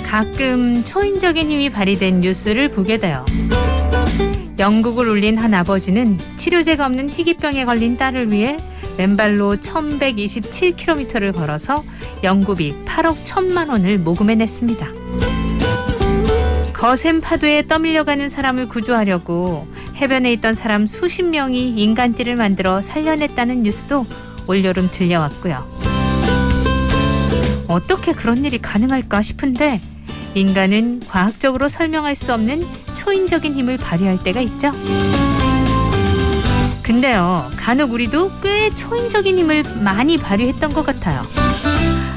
가끔 초인적인 힘이 발휘된 뉴스를 보게 돼요. 영국을 울린 한 아버지는 치료제가 없는 희귀병에 걸린 딸을 위해 맨발로 1127km를 걸어서 연구비 8억 1천만 원을 모금해냈습니다. 거센 파도에 떠밀려가는 사람을 구조하려고 해변에 있던 사람 수십 명이 인간띠를 만들어 살려냈다는 뉴스도 올여름 들려왔고요. 어떻게 그런 일이 가능할까 싶은데 인간은 과학적으로 설명할 수 없는 초인적인 힘을 발휘할 때가 있죠. 근데요, 간혹 우리도 꽤 초인적인 힘을 많이 발휘했던 것 같아요.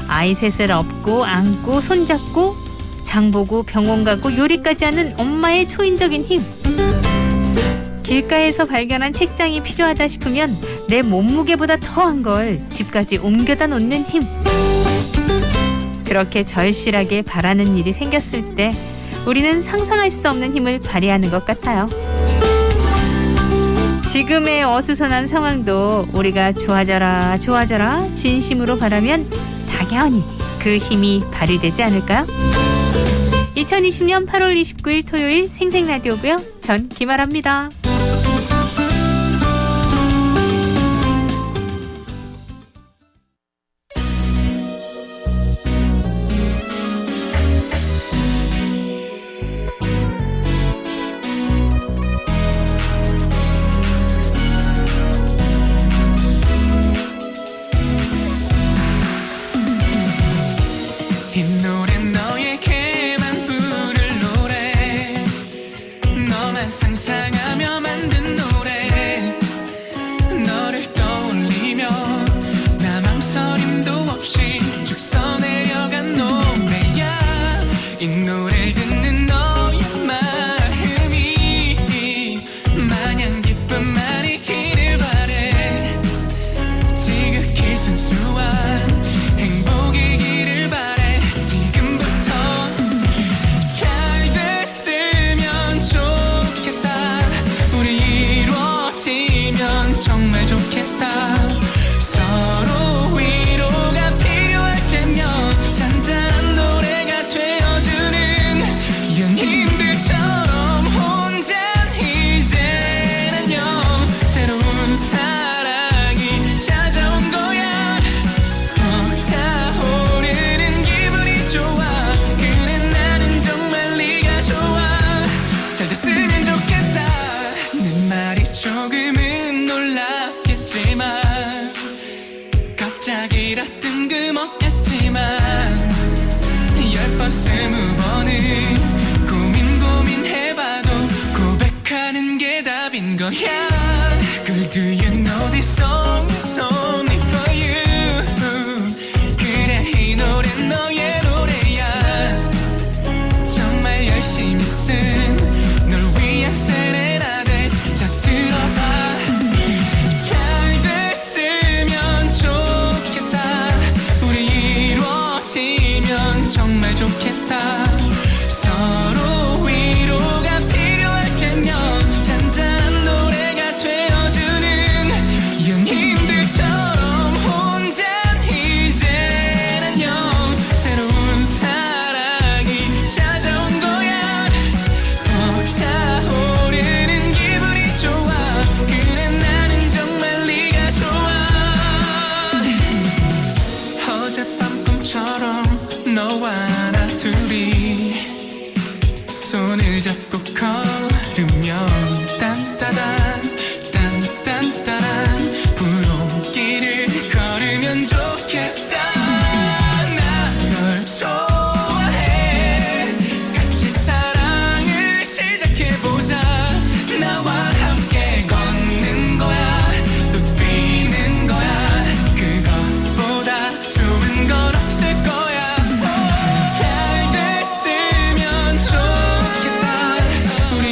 아이 셋을 업고 안고 손잡고 장보고 병원 가고 요리까지 하는 엄마의 초인적인 힘. 길가에서 발견한 책장이 필요하다 싶으면 내 몸무게보다 더한 걸 집까지 옮겨다 놓는 힘. 그렇게 절실하게 바라는 일이 생겼을 때 우리는 상상할 수도 없는 힘을 발휘하는 것 같아요. 지금의 어수선한 상황도 우리가 좋아져라 좋아져라 진심으로 바라면 당연히 그 힘이 발휘되지 않을까요? 2020년 8월 29일 토요일 생생라디오고요. 전 김아라입니다. 이 노래는 너에게만 부를 노래, 너만 상상하며 만든 노래, 너를 떠올리며 나 망설임도 없이 쭉 써내려간 노래야. 이 노래를 듣는 너의 마음이 마냥 기쁨만 있기를 바래. 지극히 순수한 행복이기를 바래. 정말 좋겠다. 서로 위로가 필요할 때면 잔잔한 노래가 되어주는 연인들처럼 혼자 이젠 안녕. 새로운 사랑이 찾아온 거야. 벅차오르는 기분이 좋아. 그래 나는 정말 네가 좋아. 잘 됐으면 좋겠다. 내 말이 조금은 놀랍겠지만 갑자기라 뜬금없겠지만 10번 20번은 고민해봐도 고백하는 게 답인 거야. Girl, do you know this song is only for you. 그래 이 노래는 너의 노래야. 정말 열심히 쓴 널 위한 세레나데. 자 들어봐. 정말 좋겠다. 서로 위로가 필요할 때면 잔잔한 노래가 되어주는 연인들처럼 혼자 이젠 안녕. 새로운 사랑이 찾아온 거야. 벅차오르는 기분이 좋아. 그래 나는 정말 네가 좋아. 어젯밤 꿈처럼 너와 나 둘이 손을 잡고 걸으면 딴따단 딴딴따란 불온길을 걸으면 좋겠다. 나 널 좋아해. 같이 사랑을 시작해보자. 나와 함께 걷는 거야. 또 뛰는 거야. 그것보다 좋은 건 없을 거야. 잘 됐으면 좋겠다. 우리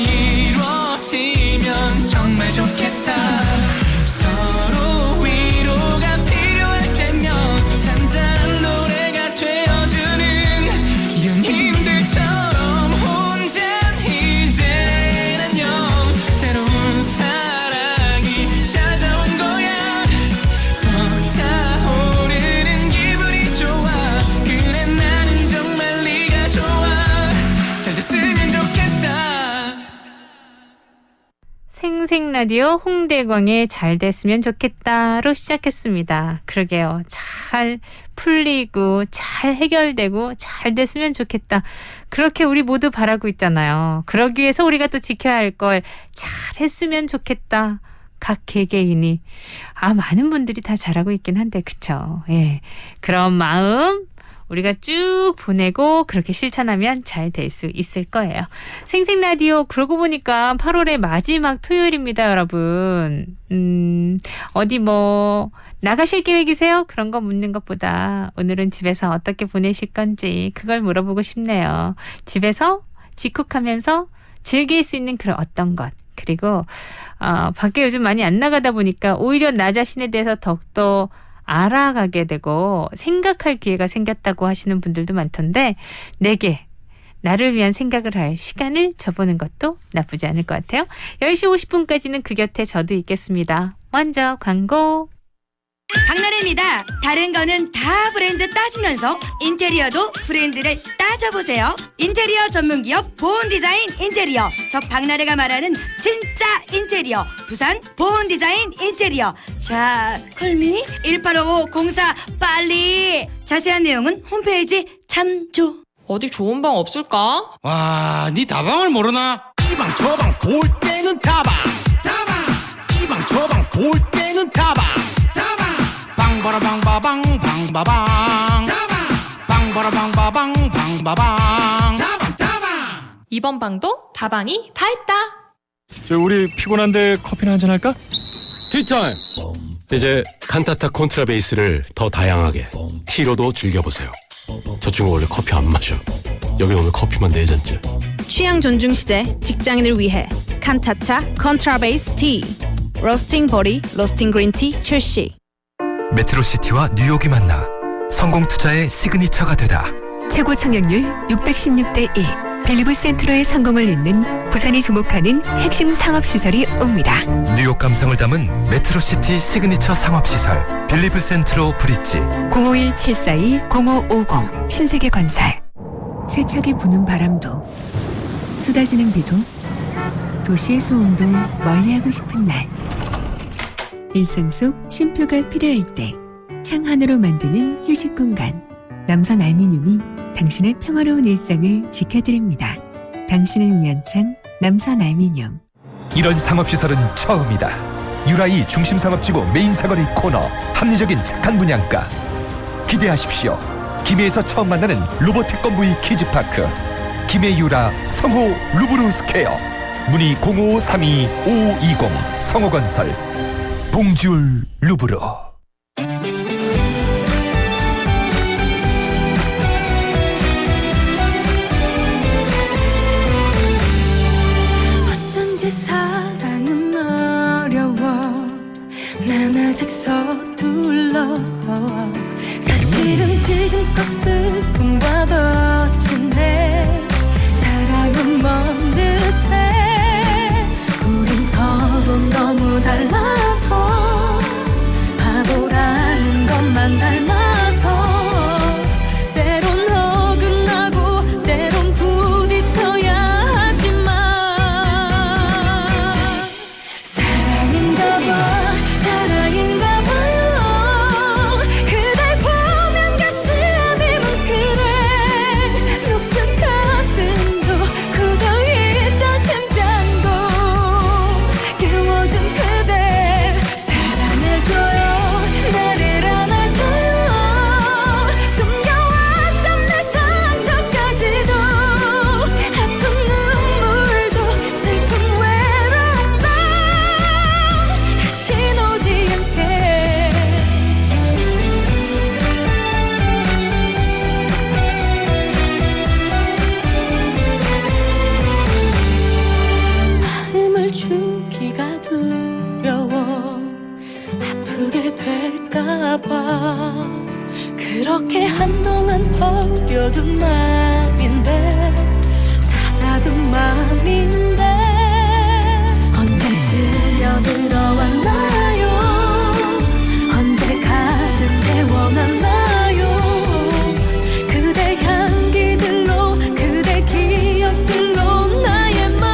라디오 홍대광의 잘 됐으면 좋겠다로 시작했습니다. 그러게요. 잘 풀리고 잘 해결되고 잘 됐으면 좋겠다. 그렇게 우리 모두 바라고 있잖아요. 그러기 위해서 우리가 또 지켜야 할 걸 잘했으면 좋겠다. 각 개개인이. 많은 분들이 다 잘하고 있긴 한데 그쵸. 예. 그런 마음 우리가 쭉 보내고 그렇게 실천하면 잘 될 수 있을 거예요. 생생라디오 그러고 보니까 8월의 마지막 토요일입니다, 여러분. 어디 나가실 계획이세요? 그런 거 묻는 것보다 오늘은 집에서 어떻게 보내실 건지 그걸 물어보고 싶네요. 집에서 집콕하면서 즐길 수 있는 그런 어떤 것. 그리고 밖에 요즘 많이 안 나가다 보니까 오히려 나 자신에 대해서 더욱더 알아가게 되고 생각할 기회가 생겼다고 하시는 분들도 많던데 내게 나를 위한 생각을 할 시간을 줘보는 것도 나쁘지 않을 것 같아요. 10시 50분까지는 그 곁에 저도 있겠습니다. 먼저 광고. 박나래입니다. 다른 거는 다 브랜드 따지면서 인테리어도 브랜드를 따져보세요. 인테리어 전문기업 보온디자인 인테리어. 저 박나래가 말하는 진짜 인테리어. 부산 보온디자인 인테리어. 자, 콜미 185504 빨리. 자세한 내용은 홈페이지 참조. 어디 좋은 방 없을까? 와, 니 다방을 모르나? 이 방 저 방 볼 때는 다방 이 방 저 방 볼 때는 다방 방바라방바방 방바방 방바라방바방 방바방 이번 방도 다방이 다 있다. 우리 피곤한데 커피나 한잔 할까? 티타임! 이제 칸타타 콘트라베이스를 더 다양하게 티로도 즐겨보세요. 저 친구 원래 커피 안 마셔. 여기 오늘 커피만 4잔째. 취향 존중 시대 직장인을 위해 칸타타 컨트라베이스 티 로스팅 버리 로스팅 그린티 출시. 메트로시티와 뉴욕이 만나 성공투자의 시그니처가 되다. 최고 청약률 616대 1 벨리브 센트로의 성공을 잇는 부산이 주목하는 핵심 상업시설이 옵니다. 뉴욕 감성을 담은 메트로시티 시그니처 상업시설 벨리브 센트로 브릿지 051-742-0550 신세계건설. 세차게 부는 바람도 쏟아지는 비도 도시의 소음도 멀리하고 싶은 날, 일상 속 쉼표가 필요할 때 창 하나로 만드는 휴식 공간 남선 알미늄이 당신의 평화로운 일상을 지켜드립니다. 당신을 위한 창 남선 알미늄. 이런 상업시설은 처음이다. 유라이 중심상업지구 메인사거리 코너 합리적인 착한 분양가 기대하십시오. 김해에서 처음 만나는 로보틱 건부이 키즈파크 김해 유라 성호 루브르 스퀘어 문의 0532-520 성호건설 봉지울 루브르. 어쩐지 사랑은 어려워. 난 아직 서둘러. 사실은 지금껏 슬픔과 더 진해. 사랑은 먼 듯해. 우린 서로 너무 달라서 바보라는 것만 닮아서 때론 어긋나고 때론 부딪혀야 하지만 사랑인가 봐요. 그댈 보면 가슴이 뭉클해. 녹슨 가슴도 굳어있던 심장도 깨워준 그대 사랑해줘요. 나를 안아줘요. 숨겨왔던 내 상처까지도 아픈 눈물도 슬픈 외로움도 다신 오지 않게. 마음을 주기가 두려워. 아프게 될까봐 그렇게 한동안 버려둔 맘인데 닫아둔 맘인데 언제 스며들어왔나요? 언제 가득 채워놨나요? 그대 향기들로 그대 기억들로 나의 맘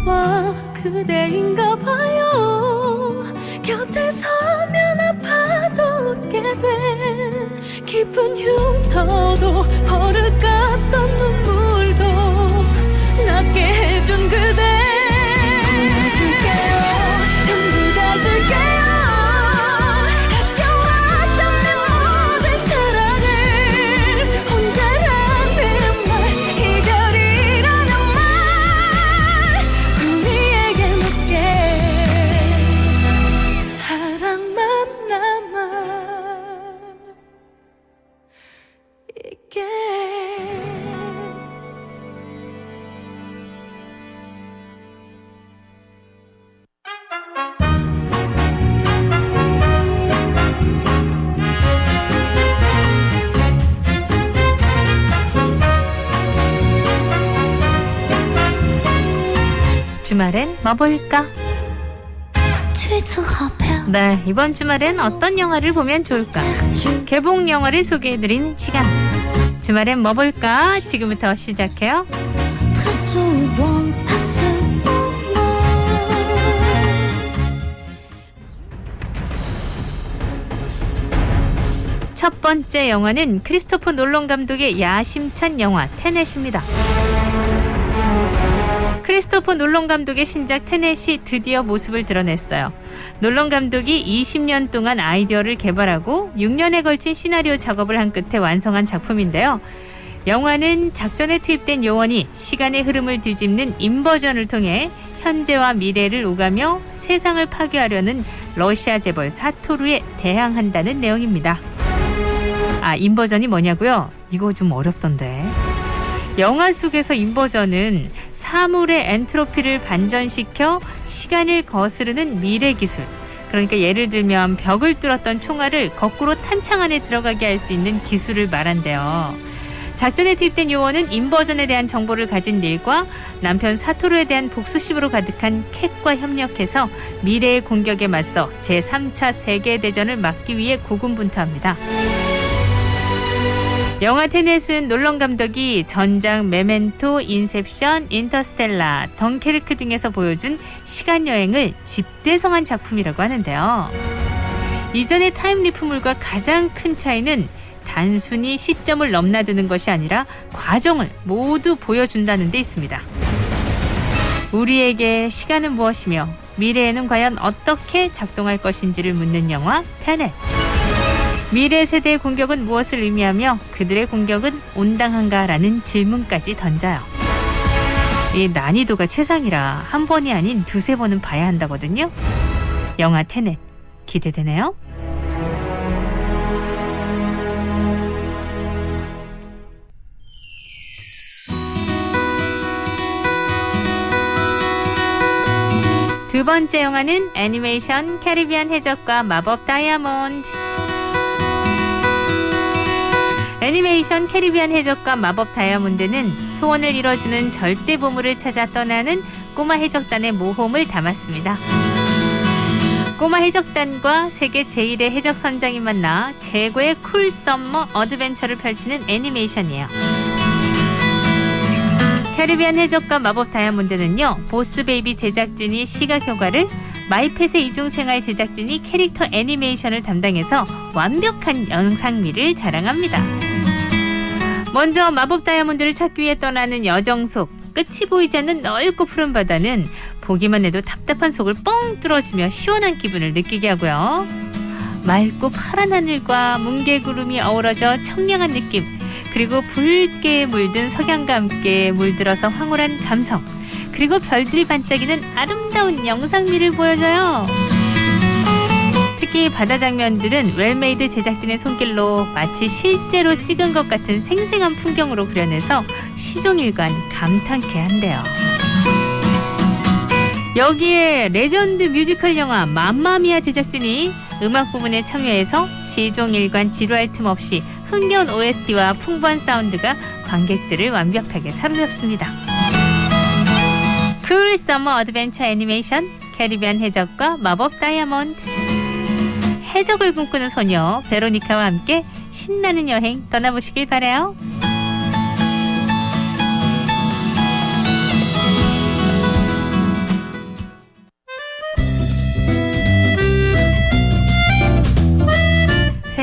봐 그대인가 봐요 곁에 서면 아파도 웃게 돼 깊은 흉터도 버릇 같던 눈물도 낫게 해준 그대 줄게요 전부 다 줄게요 아껴왔던 내 모든 사랑을 혼자라는 말 이별이라는 말 우리에겐 없게 사랑만 남아 있게 주말엔 뭐 볼까? 네, 이번 주말엔 어떤 영화를 보면 좋을까? 개봉 영화를 소개해드리는 시간. 주말엔 뭐 볼까? 지금부터 시작해요. 첫 번째 영화는 크리스토퍼 놀런 감독의 야심찬 영화 테넷입니다. 크리스토퍼 놀런 감독의 신작 테넷이 드디어 모습을 드러냈어요. 놀런 감독이 20년 동안 아이디어를 개발하고 6년에 걸친 시나리오 작업을 한 끝에 완성한 작품인데요. 영화는 작전에 투입된 요원이 시간의 흐름을 뒤집는 인버전을 통해 현재와 미래를 오가며 세상을 파괴하려는 러시아 재벌 사토루에 대항한다는 내용입니다. 아, 인버전이 뭐냐고요? 이거 좀 어렵던데. 영화 속에서 인버전은 사물의 엔트로피를 반전시켜 시간을 거스르는 미래 기술. 그러니까 예를 들면 벽을 뚫었던 총알을 거꾸로 탄창 안에 들어가게 할 수 있는 기술을 말한대요. 작전에 투입된 요원은 인버전에 대한 정보를 가진 닐과 남편 사토루에 대한 복수심으로 가득한 캣과 협력해서 미래의 공격에 맞서 제3차 세계대전을 막기 위해 고군분투합니다. 영화 테넷은 놀런 감독이 전작 메멘토, 인셉션, 인터스텔라, 덩케르크 등에서 보여준 시간여행을 집대성한 작품이라고 하는데요. 이전의 타임리프물과 가장 큰 차이는 단순히 시점을 넘나드는 것이 아니라 과정을 모두 보여준다는 데 있습니다. 우리에게 시간은 무엇이며 미래에는 과연 어떻게 작동할 것인지를 묻는 영화 테넷. 미래 세대의 공격은 무엇을 의미하며 그들의 공격은 온당한가라는 질문까지 던져요. 이 난이도가 최상이라 한 번이 아닌 두세 번은 봐야 한다거든요. 영화 테넷 기대되네요. 두 번째 영화는 애니메이션 캐리비안 해적과 마법 다이아몬드. 애니메이션 캐리비안 해적과 마법 다이아몬드는 소원을 이뤄주는 절대 보물을 찾아 떠나는 꼬마 해적단의 모험을 담았습니다. 꼬마 해적단과 세계 제1의 해적 선장이 만나 최고의 쿨 썸머 어드벤처를 펼치는 애니메이션이에요. 캐리비안 해적과 마법 다이아몬드는요, 보스베이비 제작진이 시각 효과를, 마이펫의 이중생활 제작진이 캐릭터 애니메이션을 담당해서 완벽한 영상미를 자랑합니다. 먼저 마법 다이아몬드를 찾기 위해 떠나는 여정 속, 끝이 보이지 않는 넓고 푸른 바다는 보기만 해도 답답한 속을 뻥 뚫어주며 시원한 기분을 느끼게 하고요. 맑고 파란 하늘과 뭉게구름이 어우러져 청량한 느낌, 그리고 붉게 물든 석양과 함께 물들어서 황홀한 감성, 그리고 별들이 반짝이는 아름다운 영상미를 보여줘요. 특히 바다 장면들은 웰메이드 제작진의 손길로 마치 실제로 찍은 것 같은 생생한 풍경으로 그려내서 시종일관 감탄케 한대요. 여기에 레전드 뮤지컬 영화 맘마미아 제작진이 음악 부분에 참여해서 시종일관 지루할 틈 없이 흥겨운 OST와 풍부한 사운드가 관객들을 완벽하게 사로잡습니다. 쿨 서머 어드벤처 애니메이션 캐리비안 해적과 마법 다이아몬드. 해적을 꿈꾸는 소녀 베로니카와 함께 신나는 여행 떠나보시길 바라요.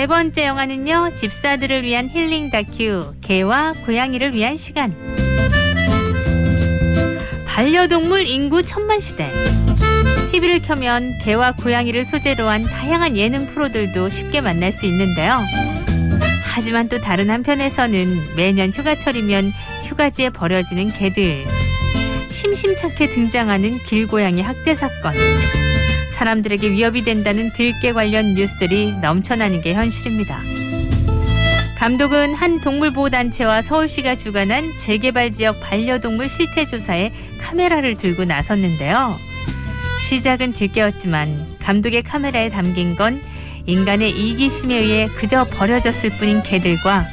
세 번째 영화는요. 집사들을 위한 힐링 다큐 개와 고양이를 위한 시간. 반려동물 인구 1000만 시대. TV를 켜면 개와 고양이를 소재로 한 다양한 예능 프로들도 쉽게 만날 수 있는데요. 하지만 또 다른 한편에서는 매년 휴가철이면 휴가지에 버려지는 개들, 심심찮게 등장하는 길고양이 학대 사건, 사람들에게 위협이 된다는 들개 관련 뉴스들이 넘쳐나는 게 현실입니다. 감독은 한 동물보호단체와 서울시가 주관한 재개발 지역 반려동물 실태조사에 카메라를 들고 나섰는데요. 시작은 들개였지만 감독의 카메라에 담긴 건 인간의 이기심에 의해 그저 버려졌을 뿐인 개들과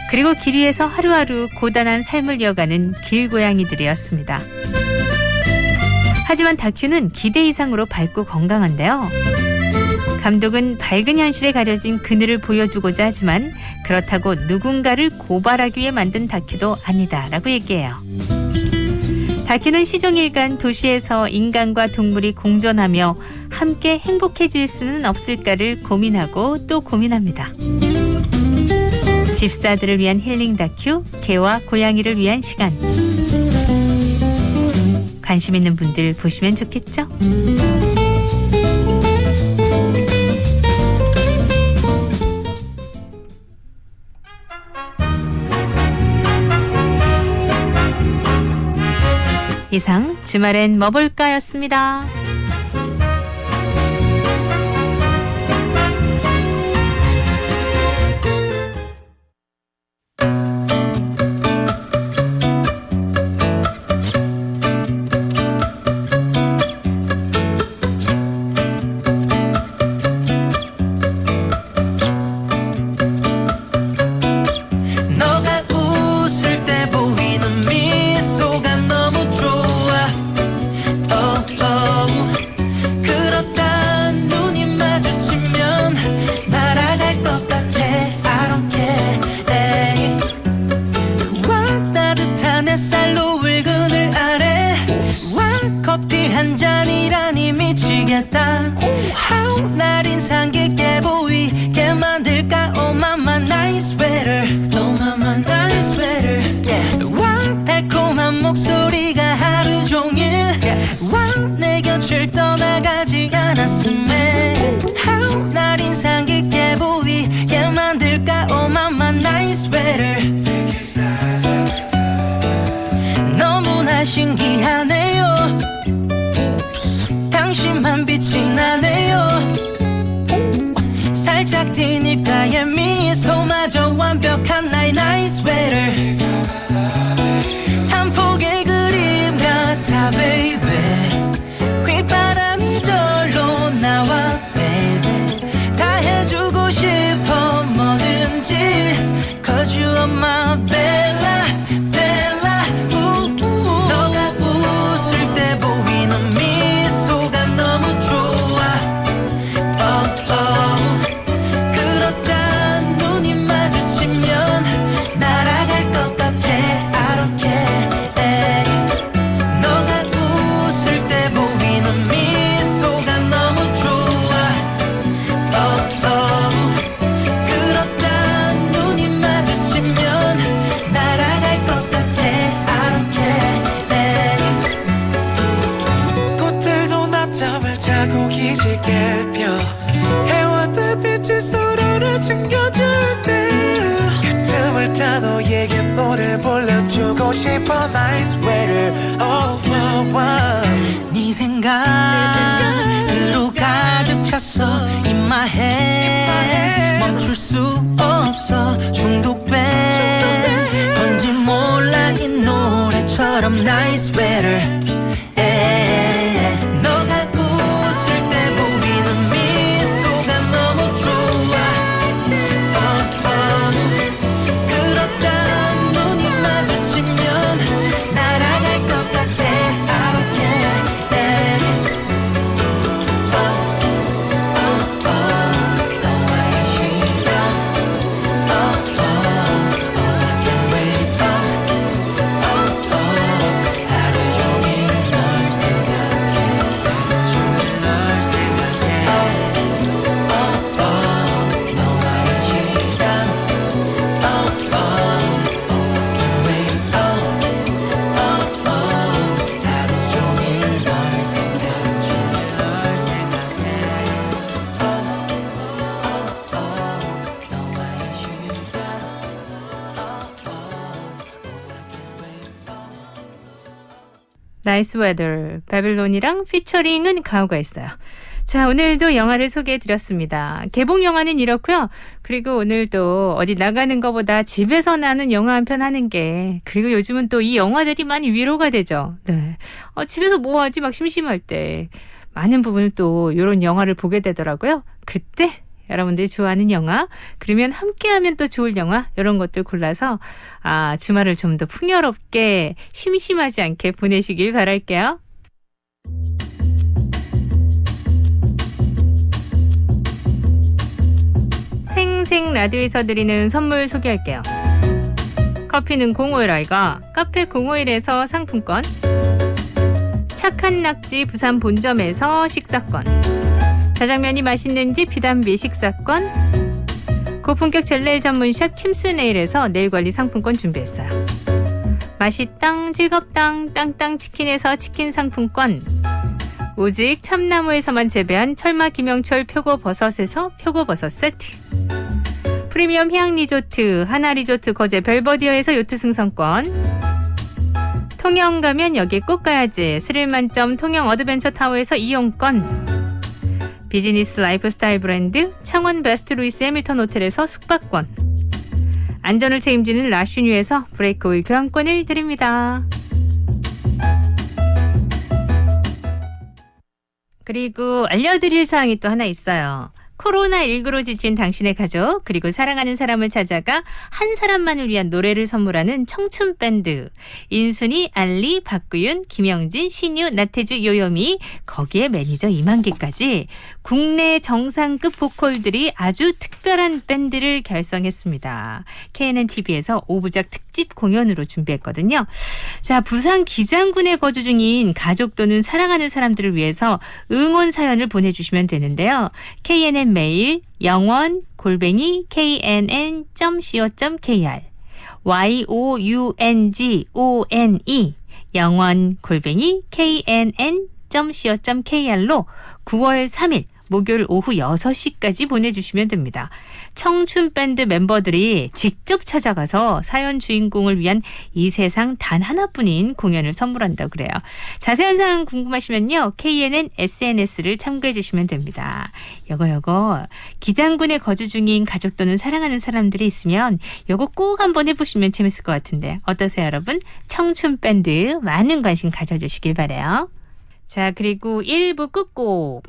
그리고 길 위에서 하루하루 고단한 삶을 이어가는 길고양이들이었습니다. 하지만 다큐는 기대 이상으로 밝고 건강한데요. 감독은 밝은 현실에 가려진 그늘을 보여주고자 하지만 그렇다고 누군가를 고발하기 위해 만든 다큐도 아니다라고 얘기해요. 다큐는 시종일관 도시에서 인간과 동물이 공존하며 함께 행복해질 수는 없을까를 고민하고 또 고민합니다. 집사들을 위한 힐링 다큐 개와 고양이를 위한 시간. 관심 있는 분들 보시면 좋겠죠? 이상 주말엔 뭐 볼까였습니다. 너가 웃을 때 보이는 미소가 너무 좋아. 그렇다 눈이 마주치면 날아갈 것 같아. I don't care. 와 따뜻한 햇살로 울그늘 아래 와 커피 한 잔이라니 미치겠다. How 날 인상 깊게 보이게 만들까. Oh mama nice sweater. Oh mama nice sweater. 와 달콤한 목소리가 하루 종일 와 내 곁을 떠나가지 않았음에. How 날 인상 깊게 보이게 만들까. Oh mama nice sweater. 너무나 신기하네요. 당신만 빛이 나네요. 살짝 tin 입가에 미소마저 완벽한 나의 nice sweater. 한 폭의 그림 같아 baby. 휘바람이 절로 나와 baby. 다 해주고 싶어 뭐든지. Cause you are my bella bella. 너가 웃을 때 보이는 미소가 너무 좋아. 그렇다 눈이 마주치면 날아갈 것 같아. I don't care. 너가 웃을 때 보이는 미소가 너무 좋아. 그렇다 눈이 마주치면 날아갈 것 같아. I don't care. 꽃들도 낮잠을 자고 기지개 펴 해왔던 빛이 서로를 챙겨줄 때 그 틈을 타 너에게 노래를 불러주고 싶어. Night sweater. Oh, oh, oh. 네 생각으로 가득 찼어. In my head 멈출 수 없어. 중독돼 뭔지 몰라 이 노래처럼. Night sweater. 너가 웃을 때 보이는 미소가 너무 좋아. 그렇다 눈이 마주치면 날아갈 것 같아. I don't care. 나이스 웨더 바빌론이랑 피처링은 가오가 있어요. 자, 오늘도 영화를 소개해드렸습니다. 개봉 영화는 이렇고요. 그리고 오늘도 어디 나가는 것보다 집에서 나는 영화 한 편 하는 게, 그리고 요즘은 또 이 영화들이 많이 위로가 되죠. 네. 집에서 뭐 하지 막 심심할 때 많은 부분을 또 이런 영화를 보게 되더라고요. 그때 여러분들이 좋아하는 영화, 그러면 함께하면 또 좋을 영화, 이런 것들 골라서 주말을 좀 더 풍요롭게 심심하지 않게 보내시길 바랄게요. 생생 라디오에서 드리는 선물 소개할게요. 커피는 051아이가 카페 051에서 상품권, 착한 낙지 부산 본점에서 식사권, 자장면이 맛있는 집 비단비 식사권, 고품격 젤네일 전문샵 킴스네일에서 네일관리 상품권 준비했어요. 맛있당 즐겁당 땅땅 치킨에서 치킨 상품권, 오직 참나무에서만 재배한 철마 김영철 표고버섯에서 표고버섯 세트, 프리미엄 해양 리조트 하나리조트 거제 벨버디어에서 요트 승선권, 통영 가면 여기 꼭 가야지 스릴 만점 통영 어드벤처 타워에서 이용권, 비즈니스 라이프스타일 브랜드 창원 베스트 루이스 해밀턴 호텔에서 숙박권, 안전을 책임지는 라슈뉴에서 브레이크 오일 교환권을 드립니다. 그리고 알려드릴 사항이 또 하나 있어요. 코로나19로 지친 당신의 가족, 그리고 사랑하는 사람을 찾아가 한 사람만을 위한 노래를 선물하는 청춘 밴드. 인순이, 알리, 박구윤, 김영진, 신유, 나태주, 요요미, 거기에 매니저 이만기까지 국내 정상급 보컬들이 아주 특별한 밴드를 결성했습니다. KNN-TV에서 5부작 특집 공연으로 준비했거든요. 자, 부산 기장군에 거주 중인 가족 또는 사랑하는 사람들을 위해서 응원 사연을 보내주시면 되는데요. KNN 메일 영원@knn.co.kr youngone 영원@knn.co.kr로 9월 3일 목요일 오후 6시까지 보내주시면 됩니다. 청춘 밴드 멤버들이 직접 찾아가서 사연 주인공을 위한 이 세상 단 하나뿐인 공연을 선물한다고 그래요. 자세한 사항 궁금하시면요. KNN SNS를 참고해 주시면 됩니다. 요거 기장군에 거주 중인 가족 또는 사랑하는 사람들이 있으면 요거 꼭 한번 해보시면 재밌을 것 같은데 어떠세요, 여러분? 청춘 밴드 많은 관심 가져주시길 바라요. 자, 그리고 1부 끝곡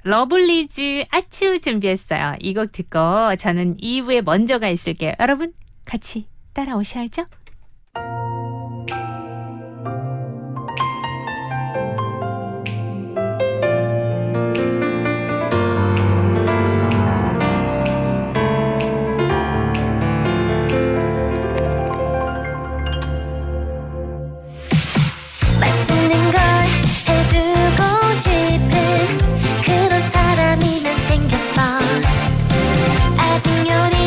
러블리즈 아츄 준비했어요. 이 곡 듣고 저는 2부에 먼저 가 있을게요. 여러분 같이 따라오셔야죠. 맛있는 걸 해주고 싶은 그런 사람이 난 생겼어. 아직 요린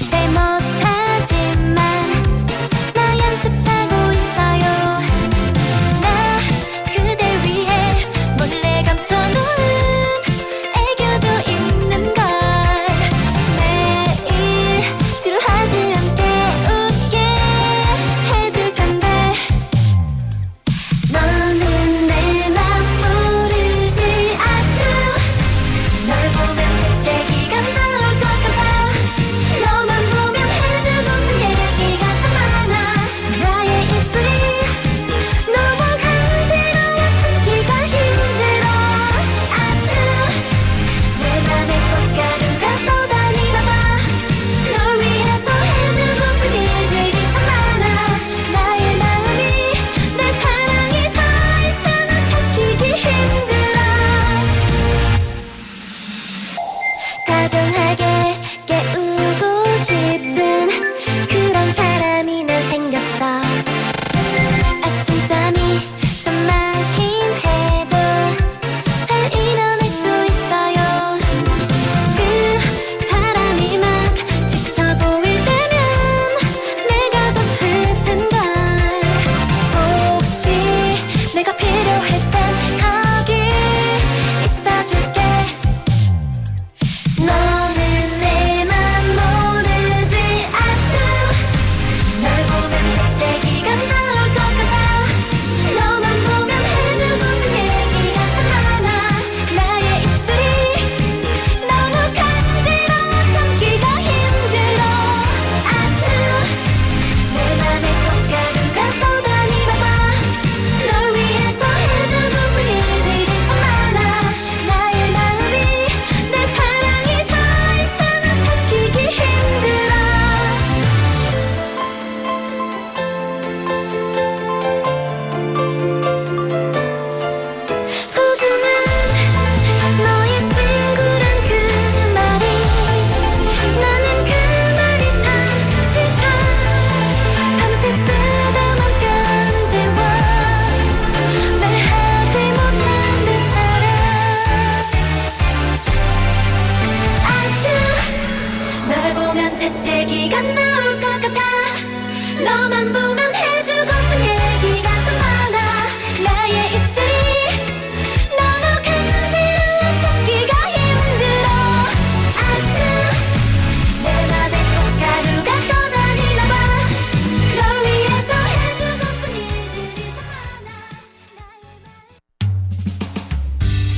잘 못하지만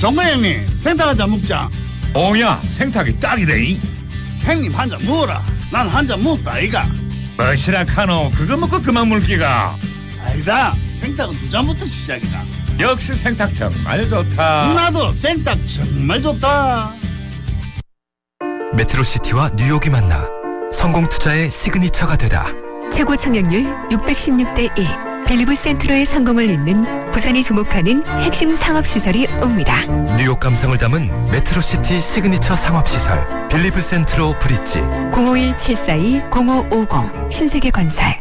정관 형님 생닭 한잔 먹자. 오야 생닭이 딱이래. 형님 한 잔 먹어라. 난 한 잔 먹다 이가. 뭐시라 카노 그거 먹고 그만 물기가. 아니다. 생닭은 두 잔부터 시작이다. 역시 생닭 정말 좋다. 나도 생닭 정말 좋다. 메트로시티와 뉴욕이 만나 성공 투자의 시그니처가 되다. 최고 청약률 616대 1. 빌리브 센트로의 성공을 잇는 부산이 주목하는 핵심 상업시설이 옵니다. 뉴욕 감성을 담은 메트로시티 시그니처 상업시설 빌리브 센트로 브릿지. 051-742-0550 신세계건설.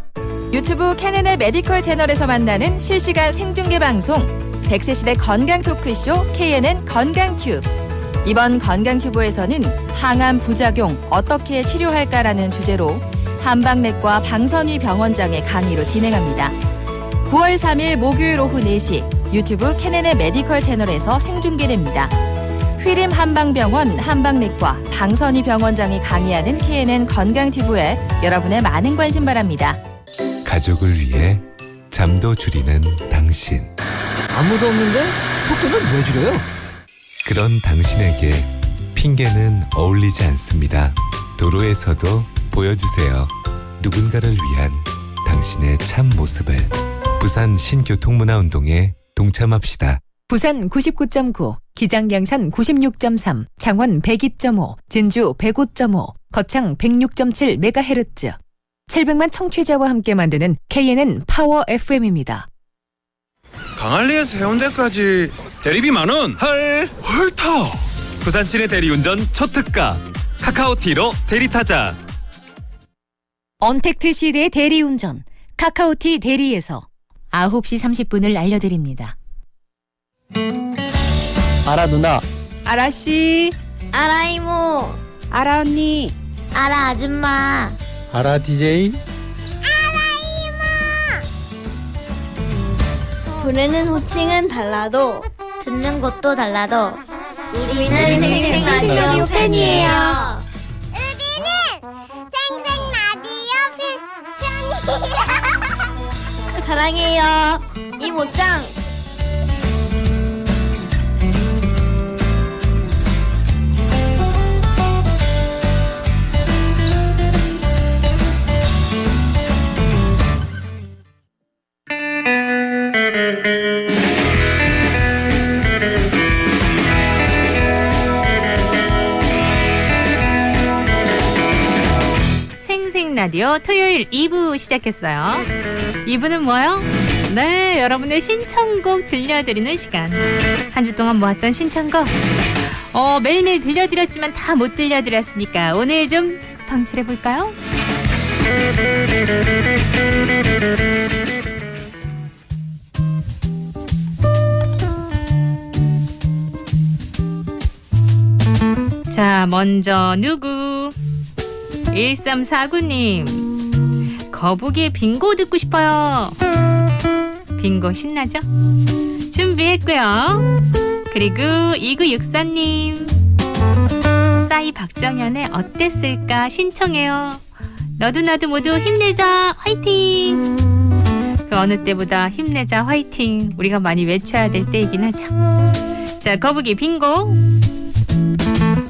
유튜브 캐넨의 메디컬 채널에서 만나는 실시간 생중계 방송 100세 시대 건강 토크쇼 KNN 건강튜브. 이번 건강튜브에서는 항암 부작용 어떻게 치료할까라는 주제로 한방내과 방선휘 병원장의 강의로 진행합니다. 9월 3일 목요일 오후 4시 유튜브 캐넨의 메디컬 채널에서 생중계됩니다. 휘림 한방병원 한방내과 방선휘 병원장이 강의하는 KNN 건강튜브에 여러분의 많은 관심 바랍니다. 가족을 위해 잠도 줄이는 당신. 아무도 없는데 속도는 왜 줄여요? 그런 당신에게 핑계는 어울리지 않습니다. 도로에서도 보여주세요. 누군가를 위한 당신의 참 모습을. 부산 신교통문화운동에 동참합시다. 부산 99.9, 기장 양산 96.3, 창원 102.5, 진주 105.5, 거창 106.7MHz. 700만 청취자와 함께 만드는 KNN 파워 FM입니다. 강한리에서 해운대까지 대리비 10,000원. 헐 헐터. 부산 시내 대리운전 초특가. 카카오티로 대리 타자. 언택트 시대의 대리운전 카카오티 대리에서 9시 30분을 알려드립니다. 알아 누나. 아라씨, 알아 이모, 아라 언니, 알아 아줌마. 알아 DJ. 부르는 호칭은 달라도 듣는 곳도 달라도 우리는 생생 라디오 팬이에요. 우리는 생생 라디오 팬이에요. 사랑해요 이모짱. 라디오 토요일 2부 시작했어요. 2부는 뭐요? 네, 여러분의 신청곡 들려드리는 시간. 한 주 동안 모았던 신청곡 매일매일 들려드렸지만 다 못 들려드렸으니까 오늘 좀 방출해볼까요? 자, 먼저 누구? 1349님, 거북이의 빙고 듣고 싶어요. 빙고 신나죠? 준비했고요. 그리고 2964님, 싸이 박정현의 어땠을까 신청해요. 너도 나도 모두 힘내자 화이팅. 그 어느 때보다 힘내자 화이팅 우리가 많이 외쳐야 될 때이긴 하죠. 자, 거북이 빙고,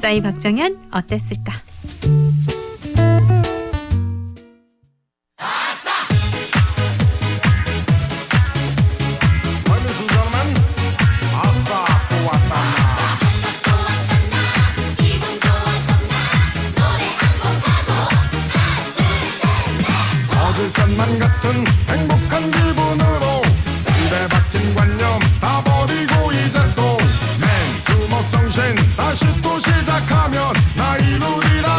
싸이 박정현 어땠을까. 것만 같은 행복한 기분으로 입에 박힌 관념 다 버리고 이제 또 맨 주먹 정신 다시 또 시작하면 나 이루리라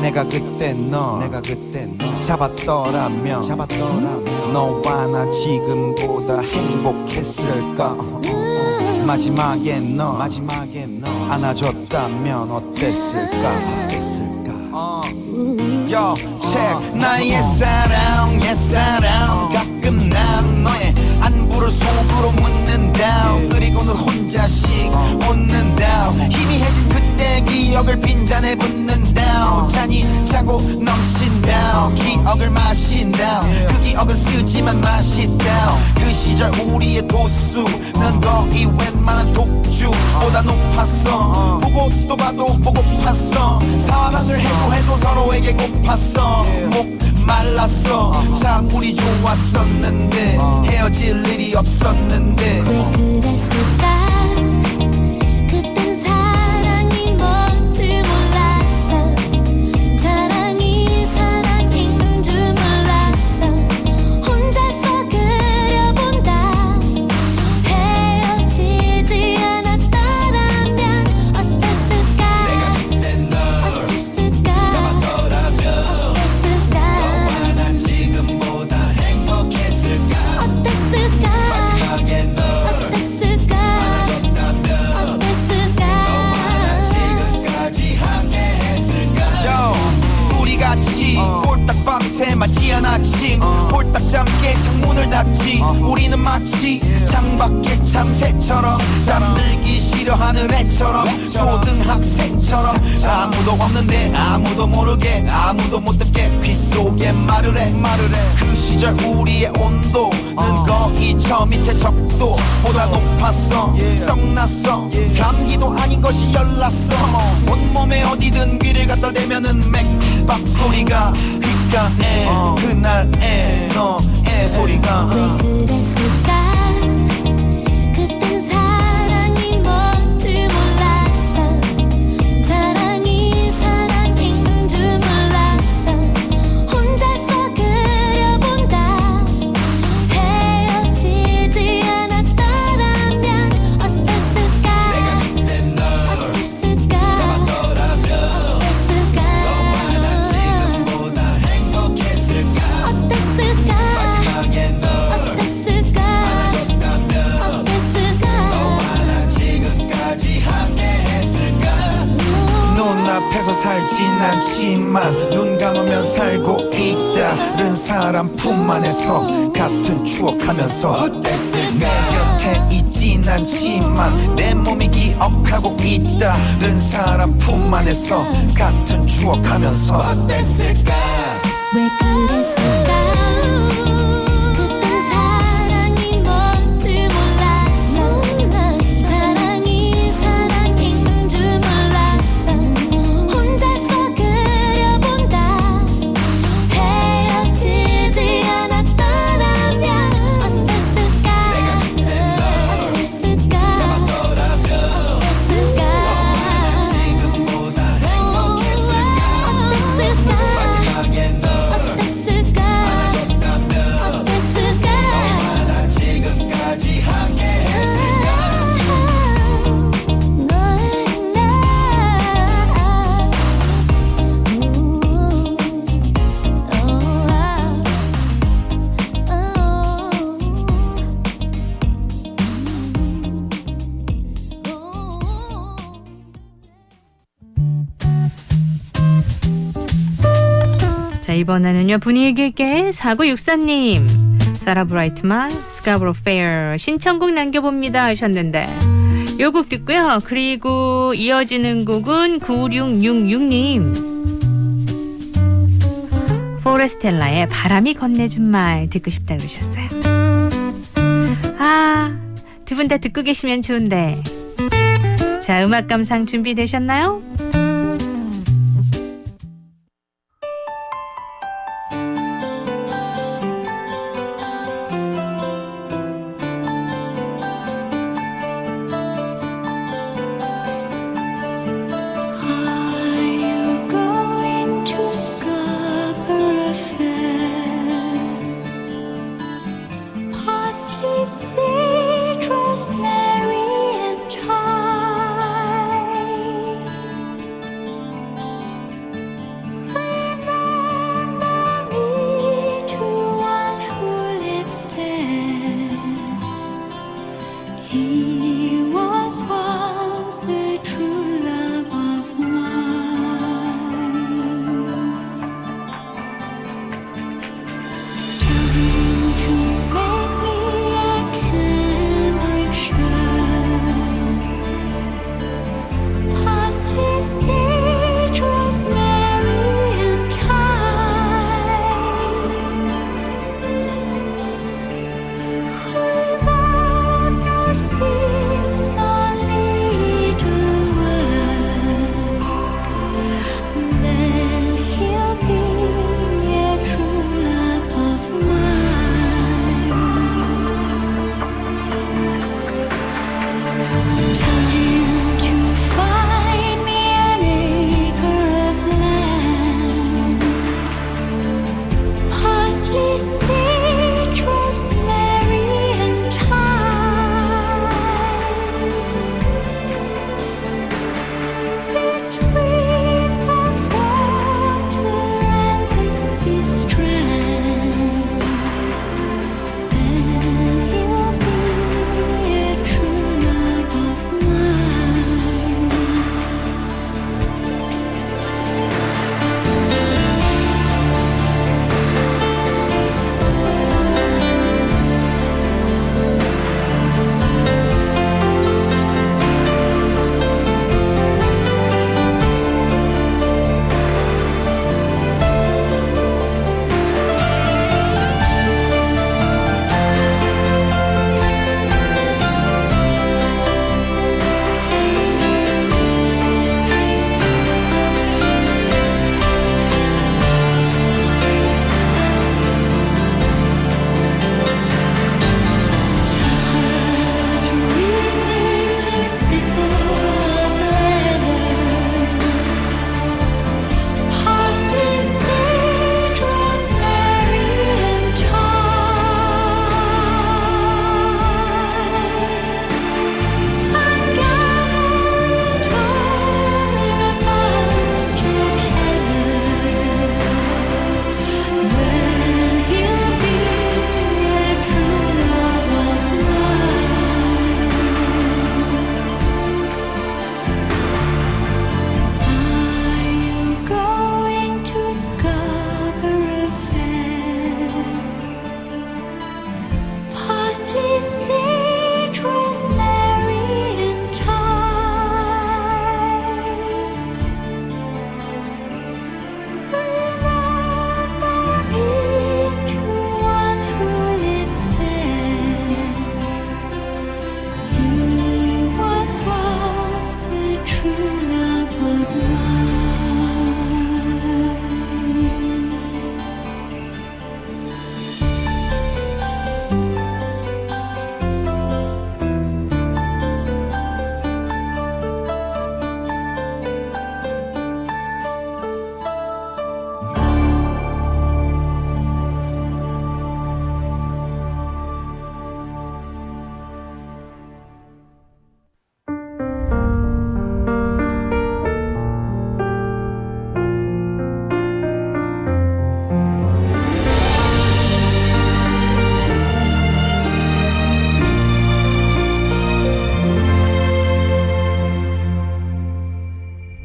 내가 그때 너 잡았더라면 너와 나 지금보다 행복했을까 마지막에 너 안아줬다면 어땠을까 Yo, check 나의 사랑 옛사랑 가끔 난 너의 안부를 속으로 묻는다 그리고는 혼자씩 웃는다 희미해진 그때 기억을 빈잔에 붓는다 잔이 차고 넘친다 기억을 마신다 그 기억은 쓰지만 맛있다 그 시절 우리의 도수는 거의 웬만한 독주보다 높았어 보고 또 봐도 보고팠어 사랑을 해도 서로에게 고팠어 목 말랐어 참 우리 좋았었는데 헤어질 일이 없었는데 왜 그랬을까 그땐 사랑이 뭔지 몰랐어 사랑이 사랑인 줄 몰랐어 혼자서 그려본다 헤어지지 않았더라면 어땠을까 어땠을까 어땠을까 난 지금보다 행복했을까 어땠을까 마지막에 널 어땠을까 어땠을까 지금까지 함께했을까 둘이 같이 꼴딱 밤새 맞지 않았지 홀딱 잠게 창문을 닫지 우리는 마치 창밖에 참새처럼 잠들기 싫어하는 애처럼 초등학생처럼 아무도 없는데 아무도 모르게 아무도 못 듣게 귓속에 말을 해 그 시절 우리의 온도는 거의 저 밑에 적도보다 높았어 썩났어 감기도 아닌 것이 열났어 온몸에 어디든 귀를 갖다 대면은 맥박 소리가 귓가에 그날의 너의 소리가 왜 그랬을까 그땐 사랑이 뭔지 몰랐어 사랑이 사랑인 줄 몰랐어 혼자서 그려본다 헤어지지 않았더라면 어땠을까 어땠을까 어땠을까 지금보다 행복했을까 어땠을까 마지막에 널 어땠을까 어땠을까 난 지금까지 함께했을까 눈앞에서 살진 않지만 눈 감으면 살고 있다른 사람 품 안에서 같은 추억하면서 어땠을까 내 곁에 있진 않지만 내 몸이 기억하고 있다른 사람 품 안에서 같은 추억하면서 어땠을까 왜 그랬을까 그땐 사랑이 뭔지 몰랐어 사랑이 사랑인 줄 몰랐어 혼자서 그려본다 헤어지지 않았더라면 어땠을까 어땠을까 어땠을까 지금보다 행복했을까 어땠을까 마지막에 널 어땠을까 어땠을까 난 지금까지 함께했을까 너의 나 자, 이번에는요 분위기 있게 4964님 사라 브라이트만 스카브로 페어 신청곡 남겨봅니다 하셨는데 요 곡 듣고요. 그리고 이어지는 곡은 9666님 포레스텔라의 바람이 건네준 말 듣고 싶다 그러셨어요. 아, 두 분 다 듣고 계시면 좋은데 자, 음악 감상 준비되셨나요? Rosemary and thyme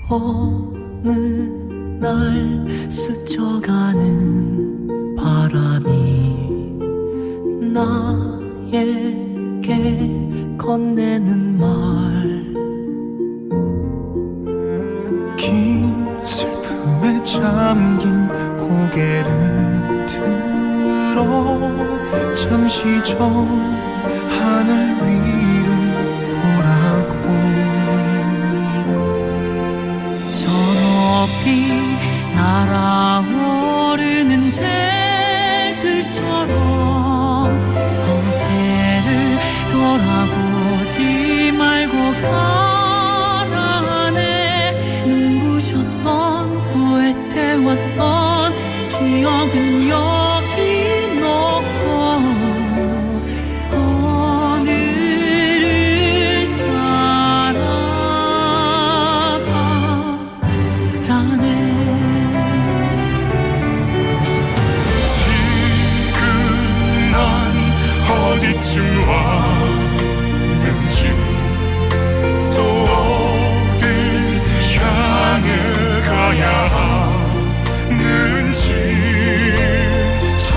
어느 날 스쳐가는 바람이 나에게 건네는 말 긴 슬픔에 잠긴 고개를 들어 잠시 저 하늘 위를 보라고 저 높이 날아오르는 새들처럼 어제를 돌아보지 말고 가라네 눈부셨던 또 애태웠던 기억은 여기 놓고 오늘을 살아가라네 지금 난 어디쯤 왔는지 또 어딜 향해 가야 하는지 저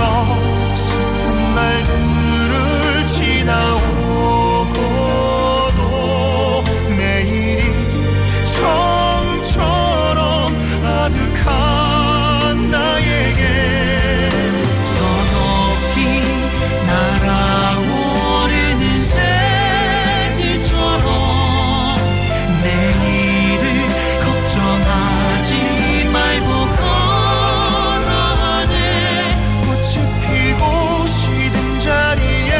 숱한 날들을 지나오고도 내일이 처음처럼 아득한 나에게 저 높이 날아오르는 새들처럼 내일을 걱정하지 말고 가라네 꽃이 피고 시든 자리에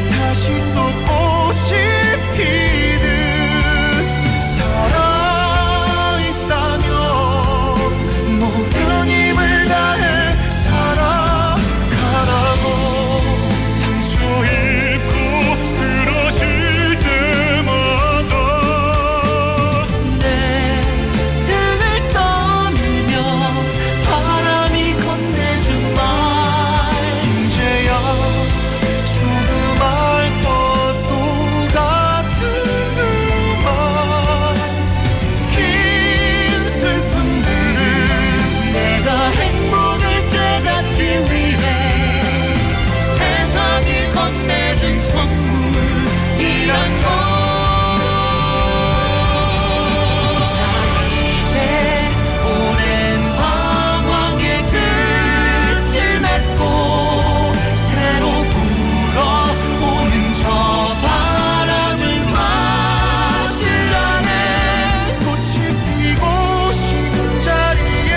다시 또 꽃이 피듯 살아있다면 모든 힘을 다해 살아가라고 상처 입고 쓰러질 때마다 내 등을 떠밀며 바람이 건네준 말 이제야 조금 알 것도 같은 음악 긴 슬픔들은 내가 행복을 깨닫기 위해 세상이 건네준 선물이란 걸 자 이제 오랜 방황의 끝을 맺고 새로 불어오는 저 바람을 맞으라네 꽃이 피고 시든 자리에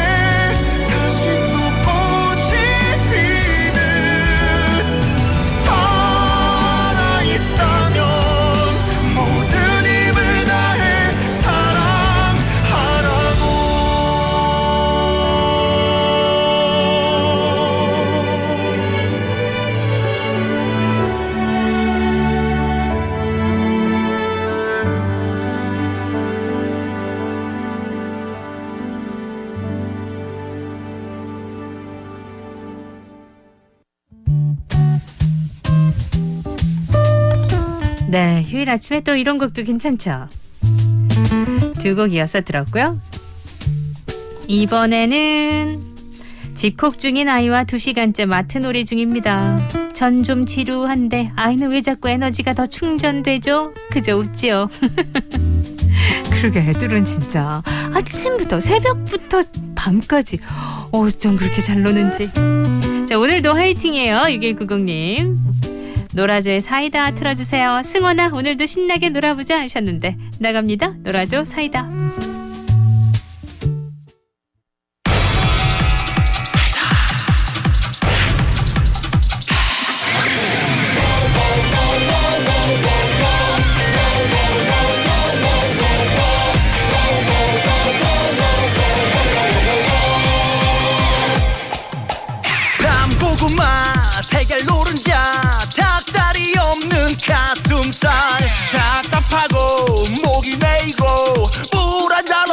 다시 또 꽃이 피듯 살아있다면 모든 힘을 다해 네, 휴일 아침에 또 이런 곡도 괜찮죠. 두 곡 이어서 들었고요. 이번에는 집콕 중인 아이와 2시간째 마트 놀이 중입니다. 전 좀 지루한데 아이는 왜 자꾸 에너지가 더 충전되죠? 그저 웃지요. 그러게 애들은 진짜 아침부터 새벽부터 밤까지 어쩜 그렇게 잘 노는지. 자, 오늘도 화이팅이에요. 6190님. 노라조의 사이다 틀어주세요. 승원아 오늘도 신나게 놀아보자 하셨는데 나갑니다. 노라조 사이다. 밤고구마 달걀 노른자 닭다리 없는 가슴살 답답하고 목이 메이고 물 한잔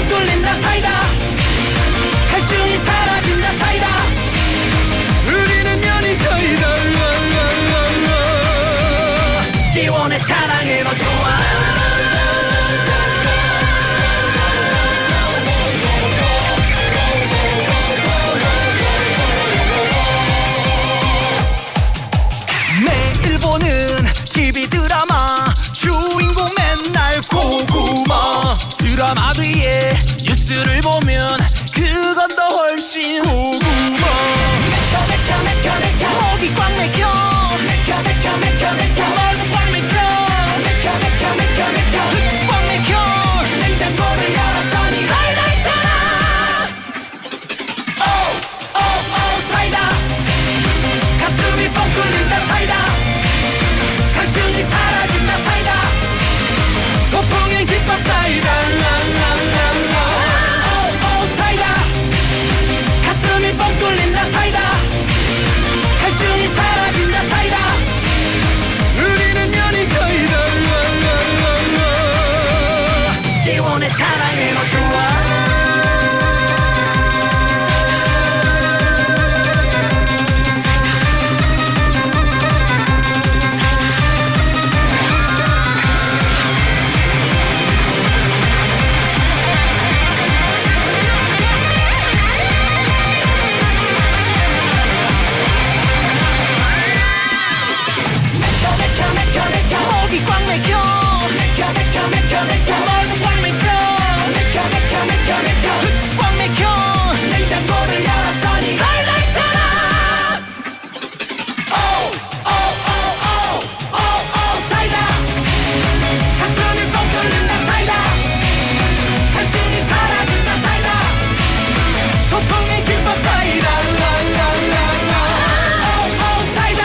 뻥 뚫린다 사이다 갈증이 사라진다 사이다 우리는 연인 사이다 시원해 사랑해 너 좋아 매일 보는 TV 드라마 주인공 맨날 고구마 드라마 뒤에 뉴스를 보면 그건 더 훨씬 고구마 맥혀 맥혀 맥혀 목이 꽉 맥혀 맥혀 맥혀 맥혀 맥혀 머리도 꽉 맥혀 맥혀 맥혀 맥혀 맥혀 꽉 맥혀 냉장고를 열었더니 사이다 있잖아 오 사이다 가슴이 뻥 뚫린다 사이다 갈증이 사라진다 사이다 소풍엔 김밥 사이다 오 사이다 가슴이 뻥 뚫린다 사이다 갈증이 사라진다 사이다 우리는 연인 사이다 시원해 사랑해 너 좋아 목이 꽉 막혀 맥혀 맥혀 맥혀 맥혀 머리도 꽉 막혀 맥혀 맥혀 맥혀 맥혀 꽉 막혀 냉장고를 열었더니 사이다 있잖아 오 사이다 가슴이 뻥 뚫린다 사이다 갈증이 사라진다 사이다 소풍의 김밥 사이다 오 사이다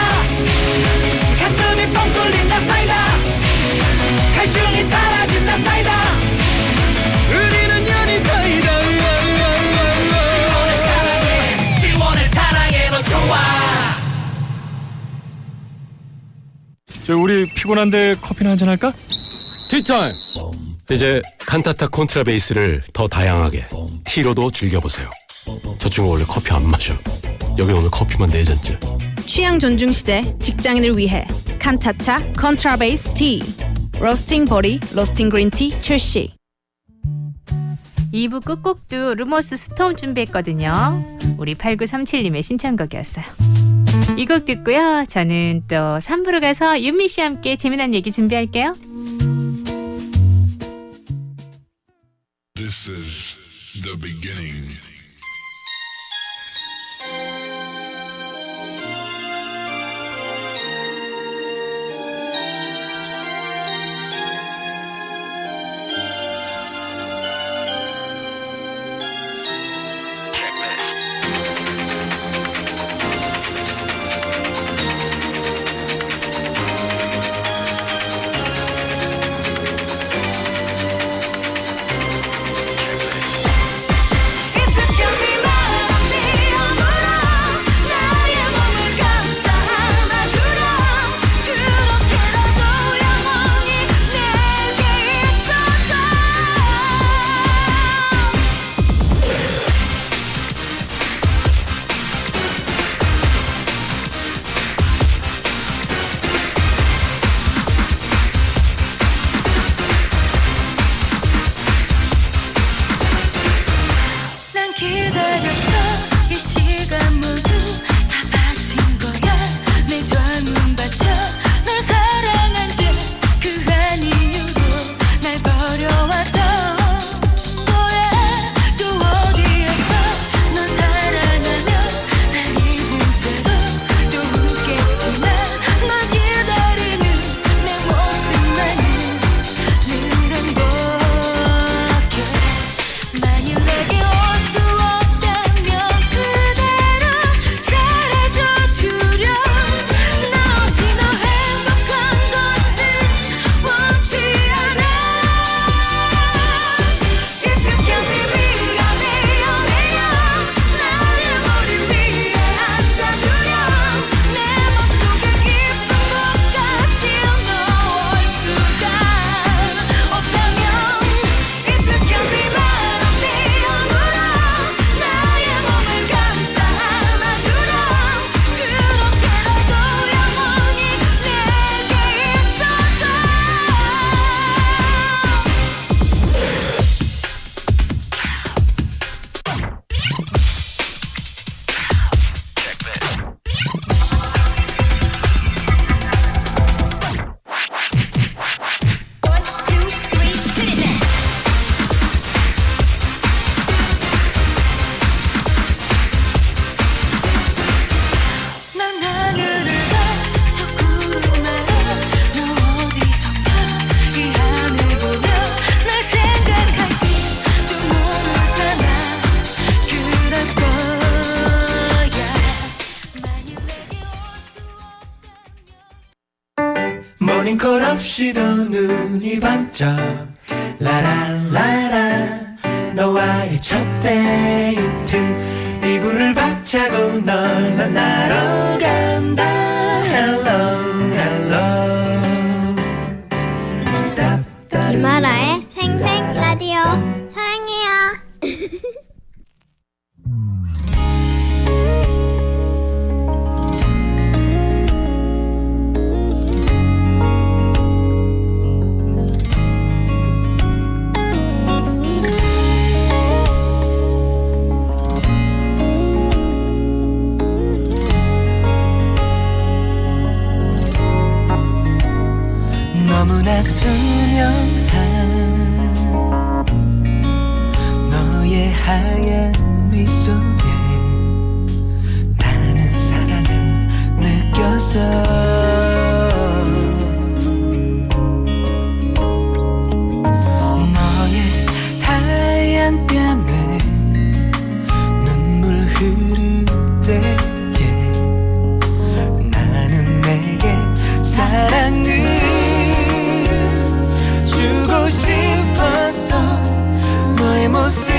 가슴이 뻥 뚫린다 사이다 갈증이 사라진다 사이다 우리는 연인 사이다 시원해 사랑해 너 좋아 우리 피곤한데 커피나 한잔 할까? 티타임. 이제 칸타타 콘트라베이스를 더 다양하게 티로도 즐겨보세요. 저 친구 원래 커피 안 마셔. 여기 오늘 커피만 4잔째. 취향 존중 시대 직장인을 위해 칸타타 컨트라베이스 티 로스팅 버리 로스팅 그린티 출시 2부 끝곡도 루머스 스톰 준비했거든요. 우리 8937님의 신청곡이었어요. 이 곡 듣고요. 저는 또 3부로 가서 윤미 씨와 함께 재미난 얘기 준비할게요. This is the beginning. It's a 별꼴없이도 눈이 번쩍 라라라라 너와의 첫 데이트 이불을 박차고 널 만나러 간다 Hello hello Stop 김아라의 생생 라디오 사랑해요. 너무나 투명한 너의 하얀 미소에 나는 사랑을 느꼈어 너의 하얀 뺨에 눈물 흐를 때에 나는 내게 사랑을 주고 싶었어 너의 모습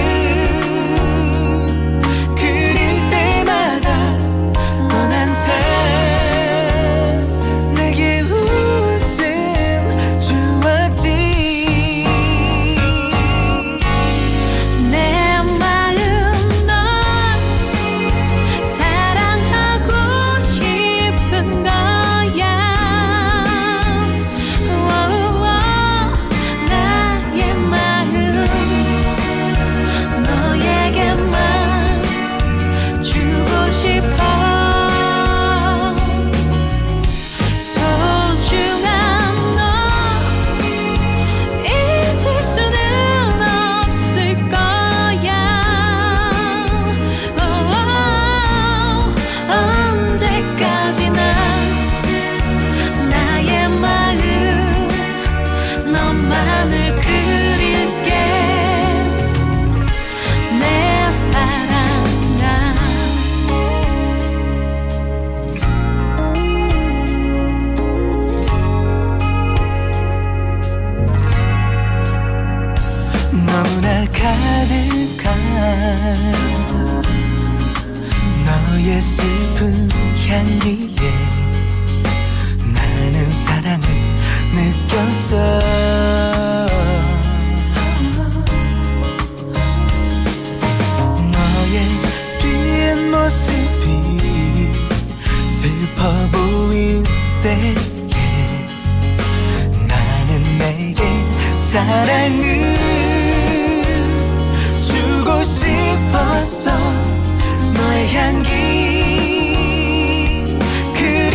그릴 때마다 넌 항상 내게 웃음 주었지 내 마음 널 사랑하고 싶은 거야. 나의 마음 너에게만 주고 싶어. 소중한 너 잊을 수는 없을 거야. 언제까지나 나의 마음 너만을 그릴게 내 사랑아. 너무나 가득한 너의 슬픈 향기에 나는 사랑을 느꼈어 너의 빈 모습이 슬퍼 보일 때에 나는 내게 사랑을 주고 싶었어 너의 향기 그릴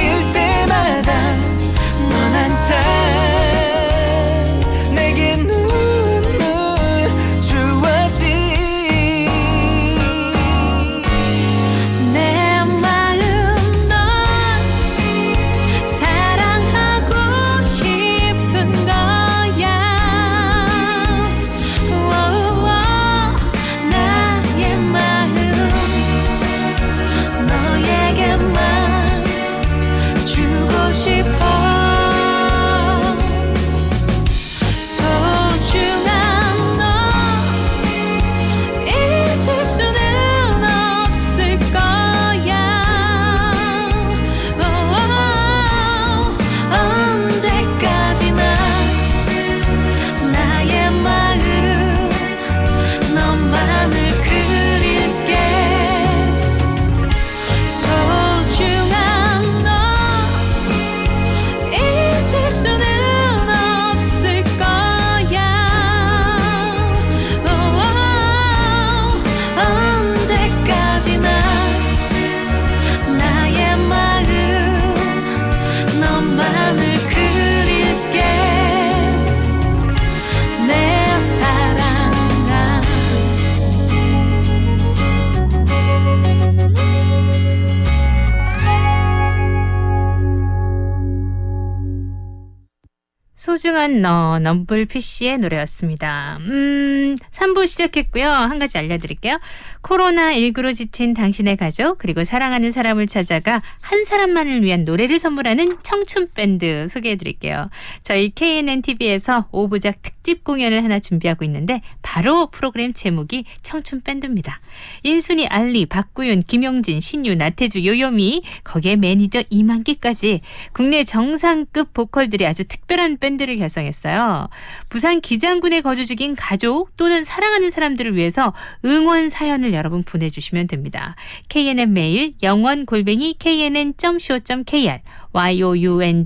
소중한 너 넘블피쉬의 노래였습니다. 3부 시작했고요. 한 가지 알려드릴게요. 코로나19로 지친 당신의 가족 그리고 사랑하는 사람을 찾아가 한 사람만을 위한 노래를 선물하는 청춘 밴드 소개해드릴게요. 저희 KNN-TV에서 5부작 특집 공연을 하나 준비하고 있는데 바로 프로그램 제목이 청춘 밴드입니다. 인순이, 알리, 박구윤, 김용진, 신유, 나태주, 요요미 거기에 매니저 이만기까지 국내 정상급 보컬들이 아주 특별한 밴드를 결성했어요. 부산 기장군에 거주 중인 가족 또는 사랑하는 사람들을 위해서 응원 사연을 여러분 보내주시면 됩니다. KNN 메일 영원@knn.co.kr youngone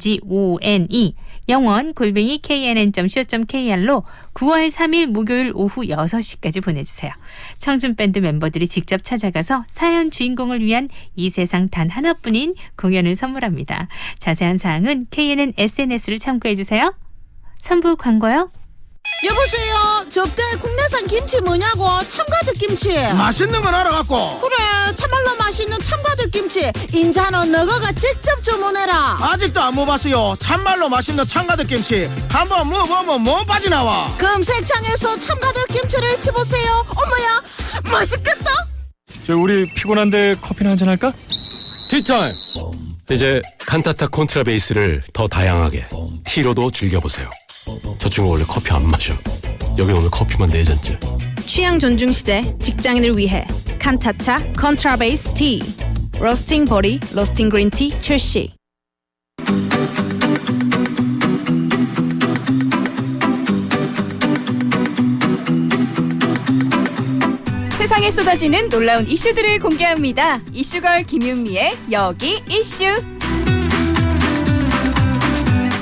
영원@knn.co.kr로 9월 3일 목요일 오후 6시까지 보내주세요. 청춘밴드 멤버들이 직접 찾아가서 사연 주인공을 위한 이 세상 단 하나뿐인 공연을 선물합니다. 자세한 사항은 KNN SNS를 참고해주세요. 3부 광고요. 여보세요. 접대 국내산 김치 뭐냐고. 참가득 김치. 맛있는 건 알아갖고. 그래 참말로 맛있는 참가득 김치. 인자는 너가 직접 주문해라. 아직도 안 먹어봤어요. 참말로 맛있는 참가득 김치. 한번 먹어보면 못 빠져나와. 검색창에서 참가득 김치를 치보세요. 어머야 맛있겠다. 우리 피곤한데 커피나 한잔 할까? 티타임. 이제 칸타타 콘트라베이스를 더 다양하게 티로도 즐겨보세요. 저 친구 원래 커피 안 마셔. 여기 오늘 커피만 4잔째. 취향 존중 시대 직장인을 위해 칸타타 컨트라베이스 티 로스팅 버리 로스팅 그린티 출시. 세상에 쏟아지는 놀라운 이슈들을 공개합니다. 이슈걸 김윤미의 여기 이슈.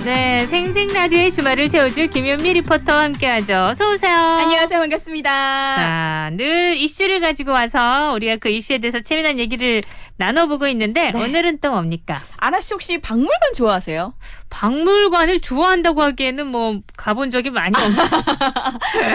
네, 생생라디오의 주말을 채워줄 김윤미 리포터와 함께하죠. 어서 오세요. 안녕하세요. 반갑습니다. 자, 늘 이슈를 가지고 와서 우리가 그 이슈에 대해서 재미난 얘기를 나눠보고 있는데 오늘은 또 뭡니까? 아라 씨 혹시 박물관 좋아하세요? 박물관을 좋아한다고 하기에는 뭐 가본 적이 많이 없어요.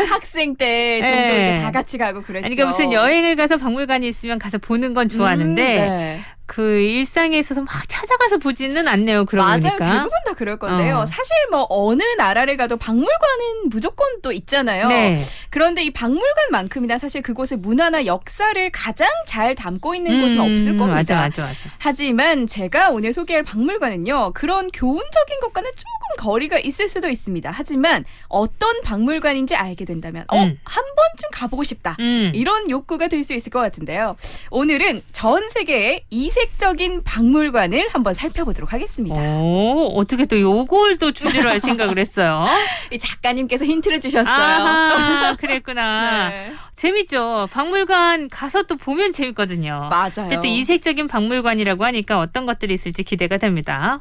학생 때 종종 이렇게 다 같이 가고 그랬죠. 아니, 그러니까 무슨 여행을 가서 박물관이 있으면 가서 보는 건 좋아하는데 네. 그 일상에 있어서 막 찾아가서 보지는 않네요. 그러고 맞아요. 보니까. 대부분 다 그럴 건데요. 사실 뭐 어느 나라를 가도 박물관은 무조건 또 있잖아요. 네. 그런데 이 박물관만큼이나 사실 그곳의 문화나 역사를 가장 잘 담고 있는 곳은 없을 겁니다. 맞아. 하지만 제가 오늘 소개할 박물관은요. 그런 교훈적인 것과는 조금 거리가 있을 수도 있습니다. 하지만 어떤 박물관인지 알게 된다면 한 번쯤 가보고 싶다. 이런 욕구가 들 수 있을 것 같은데요. 오늘은 전 세계의 이색적인 박물관을 한번 살펴보도록 하겠습니다. 오, 어떻게 또 요걸 또 주제로 할 생각을 했어요? 이 작가님께서 힌트를 주셨어요. 아하, 그랬구나. 네. 재밌죠. 박물관 가서 또 보면 재밌거든요. 맞아요. 근데 또 이색적인 박물관이라고 하니까 어떤 것들이 있을지 기대가 됩니다.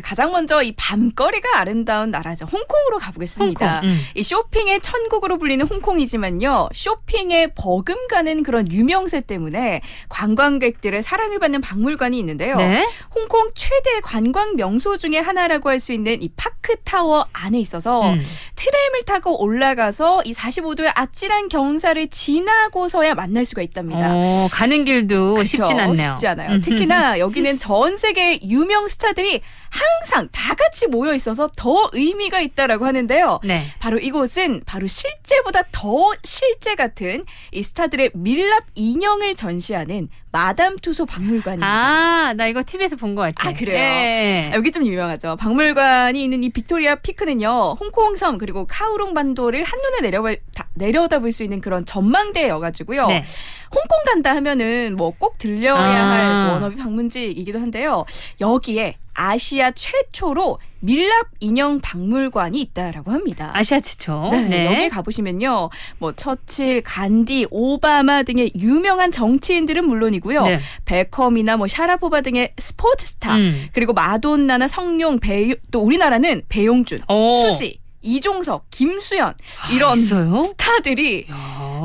가장 먼저 이 밤거리가 아름다운 나라죠. 홍콩으로 가보겠습니다. 홍콩, 이 쇼핑의 천국으로 불리는 홍콩이지만요. 쇼핑에 버금가는 그런 유명세 때문에 관광객들의 사랑을 받는 박물관이 있는데요. 네? 홍콩 최대 관광 명소 중에 하나라고 할 수 있는 이 파크타워 안에 있어서 트램을 타고 올라가서 이 45도의 아찔한 경사를 지나고서야 만날 수가 있답니다. 가는 길도 그쵸? 쉽진 않네요. 쉽지 않아요. 특히나 여기는 전 세계 유명 스타들이 항상 다 같이 모여 있어서 더 의미가 있다라고 하는데요. 네. 바로 이곳은 바로 실제보다 더 실제 같은 이 스타들의 밀랍 인형을 전시하는 마담 투소 박물관입니다. 아, 나 이거 TV에서 본 것 같아요. 아, 그래요? 네. 여기 좀 유명하죠. 박물관이 있는 이 빅토리아 피크는요. 홍콩섬 그리고 카오롱 반도를 한눈에 내려다볼 수 있는 그런 전망대여가지고요. 네. 홍콩 간다 하면은 뭐 꼭 들려야 할 워너비 방문지이기도 한데요. 여기에 아시아 최초로 밀랍 인형 박물관이 있다라고 합니다. 아시아 최초. 네. 여기 가보시면요. 뭐 처칠, 간디, 오바마 등의 유명한 정치인들은 물론이고요. 네. 베컴이나 뭐 샤라포바 등의 스포츠 스타, 그리고 마돈나나 성룡, 또 우리나라는 배용준, 수지, 이종석, 김수현 이런 있어요? 스타들이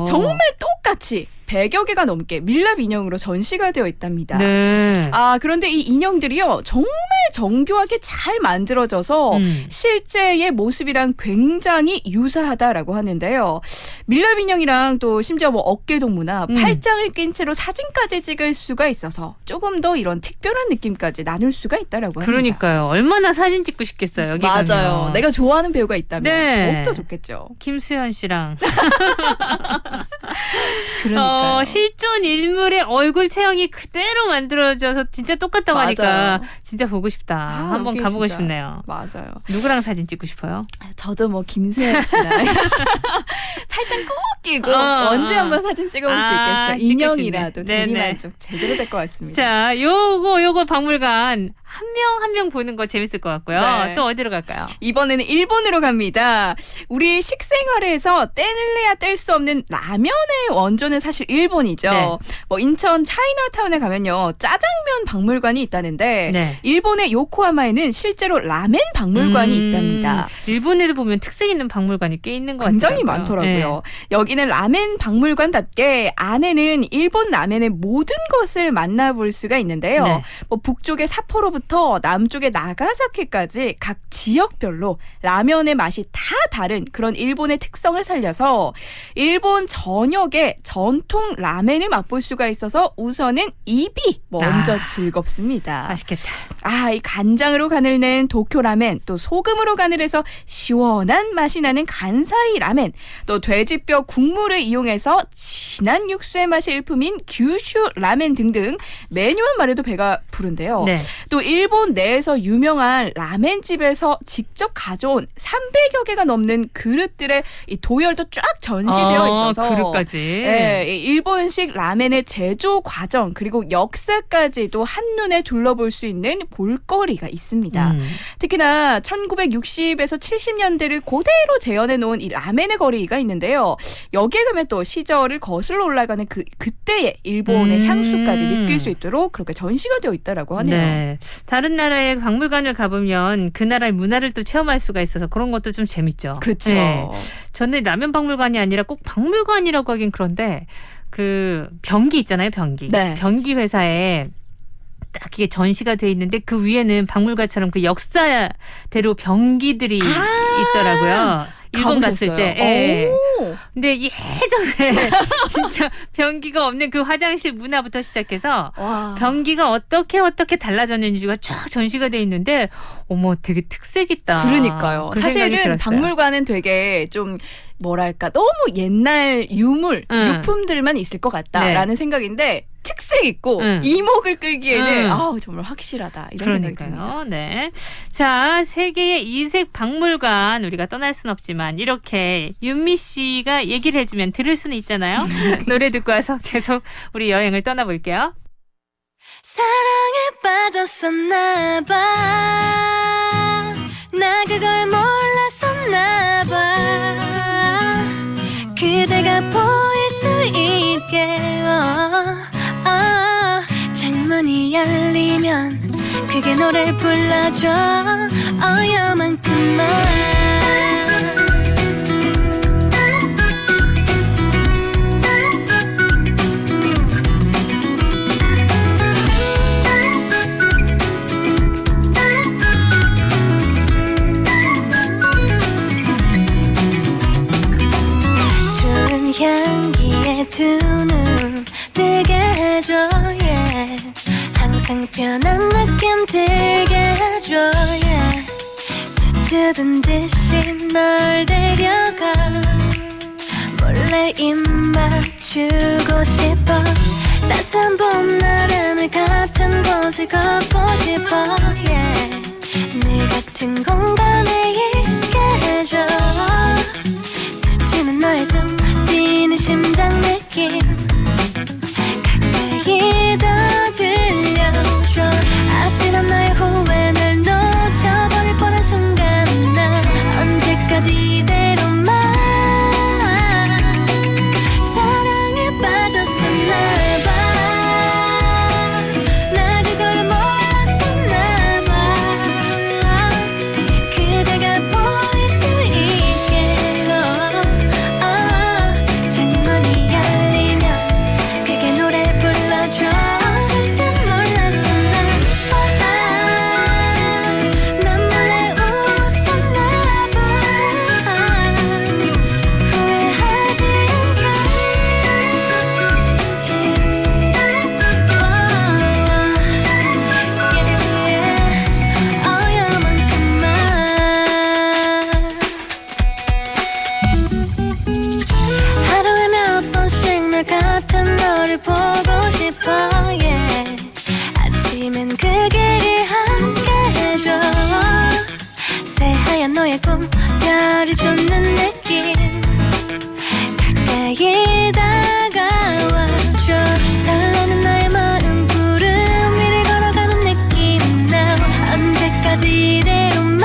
정말 똑같이 100여 개가 넘게 밀랍 인형으로 전시가 되어 있답니다. 네. 그런데 이 인형들이요 정말 정교하게 잘 만들어져서 실제의 모습이랑 굉장히 유사하다라고 하는데요. 밀랍 인형이랑 또 심지어 뭐 어깨 동무나 팔짱을 낀 채로 사진까지 찍을 수가 있어서 조금 더 이런 특별한 느낌까지 나눌 수가 있다라고 합니다. 그러니까요. 얼마나 사진 찍고 싶겠어요. 여기 맞아요. 가면. 내가 좋아하는 배우가 있다면 네. 더욱더 좋겠죠. 김수현 씨랑 그러니까요. 실존 인물의 얼굴 체형이 그대로 만들어져서 진짜 똑같다고 맞아요. 하니까 진짜 보고 싶다. 한번 여기 가보고 진짜 싶네요. 맞아요. 누구랑 사진 찍고 싶어요? 저도 뭐 김수현 씨랑 팔짱 꼭 끼고 언제 한번 사진 찍어볼 수 있겠어요. 찍고 인형이라도 싶네. 네네. 대리만족 제대로 될 것 같습니다. 자, 요거 박물관 한 명 한 명 보는 거 재밌을 것 같고요. 네. 또 어디로 갈까요? 이번에는 일본으로 갑니다. 우리 식생활에서 떼내야 뗄 수 없는 라면의 원조는 사실 일본이죠. 네. 뭐 인천 차이나타운에 가면요 짜장면 박물관이 있다는데 네. 일본의 요코하마에는 실제로 라멘 박물관이 있답니다. 일본에도 보면 특색 있는 박물관이 꽤 있는 것 같아요. 굉장히 많더라고요. 여기는 라멘 박물관답게 안에는 일본 라멘의 모든 것을 만나볼 수가 있는데요. 네. 뭐 북쪽의 삿포로부터 남쪽의 나가사키까지 각 지역별로 라면의 맛이 다 다른 그런 일본의 특성을 살려서 일본 전역의 전통 라멘을 맛볼 수가 있어서 우선은 입이 먼저 즐겁습니다. 맛있겠다. 이 간장으로 간을 낸 도쿄 라멘, 또 소금으로 간을 해서 시원한 맛이 나는 간사이 라멘, 또 돼지뼈 국물을 이용해서 진한 육수의 맛이 일품인 규슈 라멘 등등 메뉴만 말해도 배가 부른데요. 네. 또 일본 내에서 유명한 라멘집에서 직접 가져온 300여 개가 넘는 그릇들의 이 도열도 쫙 전시되어 있어서 그릇까지. 네, 이 일본식 라멘의 제조 과정 그리고 역사까지도 한눈에 둘러볼 수 있는 볼거리가 있습니다. 특히나 1960에서 70년대를 그대로 재현해 놓은 이 라멘의 거리가 있는데요. 여기에 가면 또 시절을 거슬러 올라가는 그때의 일본의 향수까지 느낄 수 있도록 그렇게 전시가 되어 있다라고 하네요. 네. 다른 나라의 박물관을 가보면 그 나라의 문화를 또 체험할 수가 있어서 그런 것도 좀 재밌죠. 그렇죠. 네. 저는 라면 박물관이 아니라 꼭 박물관이라고 하긴 그런데 그 변기 있잖아요. 변기. 네. 변기 회사에 딱 이게 전시가 돼 있는데 그 위에는 박물관처럼 그 역사대로 변기들이 있더라고요. 일본 갔을 때. 예. 근데 예전에 진짜 변기가 없는 그 화장실 문화부터 시작해서 변기가 어떻게 달라졌는지가 쫙 전시가 돼 있는데 어머 되게 특색 있다. 그러니까요. 그 생각이 사실은 들었어요. 박물관은 되게 좀 뭐랄까 너무 옛날 유물, 유품들만 있을 것 같다라는 생각인데 특색 있고 이목을 끌기에는 정말 확실하다 이런 생각이 듭니다. 네. 자, 세계의 이색 박물관 우리가 떠날 순 없지만 이렇게 윤미 씨가 얘기를 해주면 들을 수는 있잖아요. 노래 듣고 와서 계속 우리 여행을 떠나볼게요. 사랑에 빠졌었나 봐. 나 그걸 몰랐었나 봐. 그대가 보일 수 있게 창문이 열리면 그게 노래를 불러줘. 어여만큼만 향기에 두 눈 뜨게 해줘 yeah. 항상 편한 느낌 들게 해줘 yeah. 수줍은 듯이 널 데려가 몰래 입 맞추고 싶어 따스한 봄날은 같은 곳을 걷고 싶어 yeah. 늘 같은 공간에 있게 해줘 스치는 너의 숨 뛰는 심장 느낌 가까이 더 들려줘 아찔한 너의 후회 날 놓쳐버릴 뻔한 순간 난 언제까지 이대로만 사랑에 빠졌었나 봐. 나 그걸 몰랐었나 봐. 그대가 가까이 다가와줘 설레는 나의 마음 구름 위를 걸어가는 느낌 now 언제까지 이대로만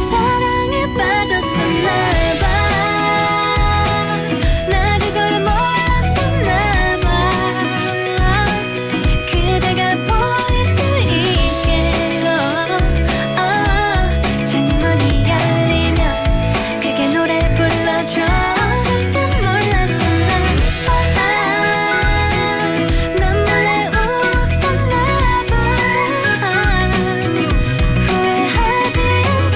사랑에 빠졌었나봐 나 그걸 몰랐었나봐 그대가 보일 수 있게 창문이 열리면 그게 노래 불러줘 그때 몰랐었나봐 난 몰래 웃었나봐 후회하지 않게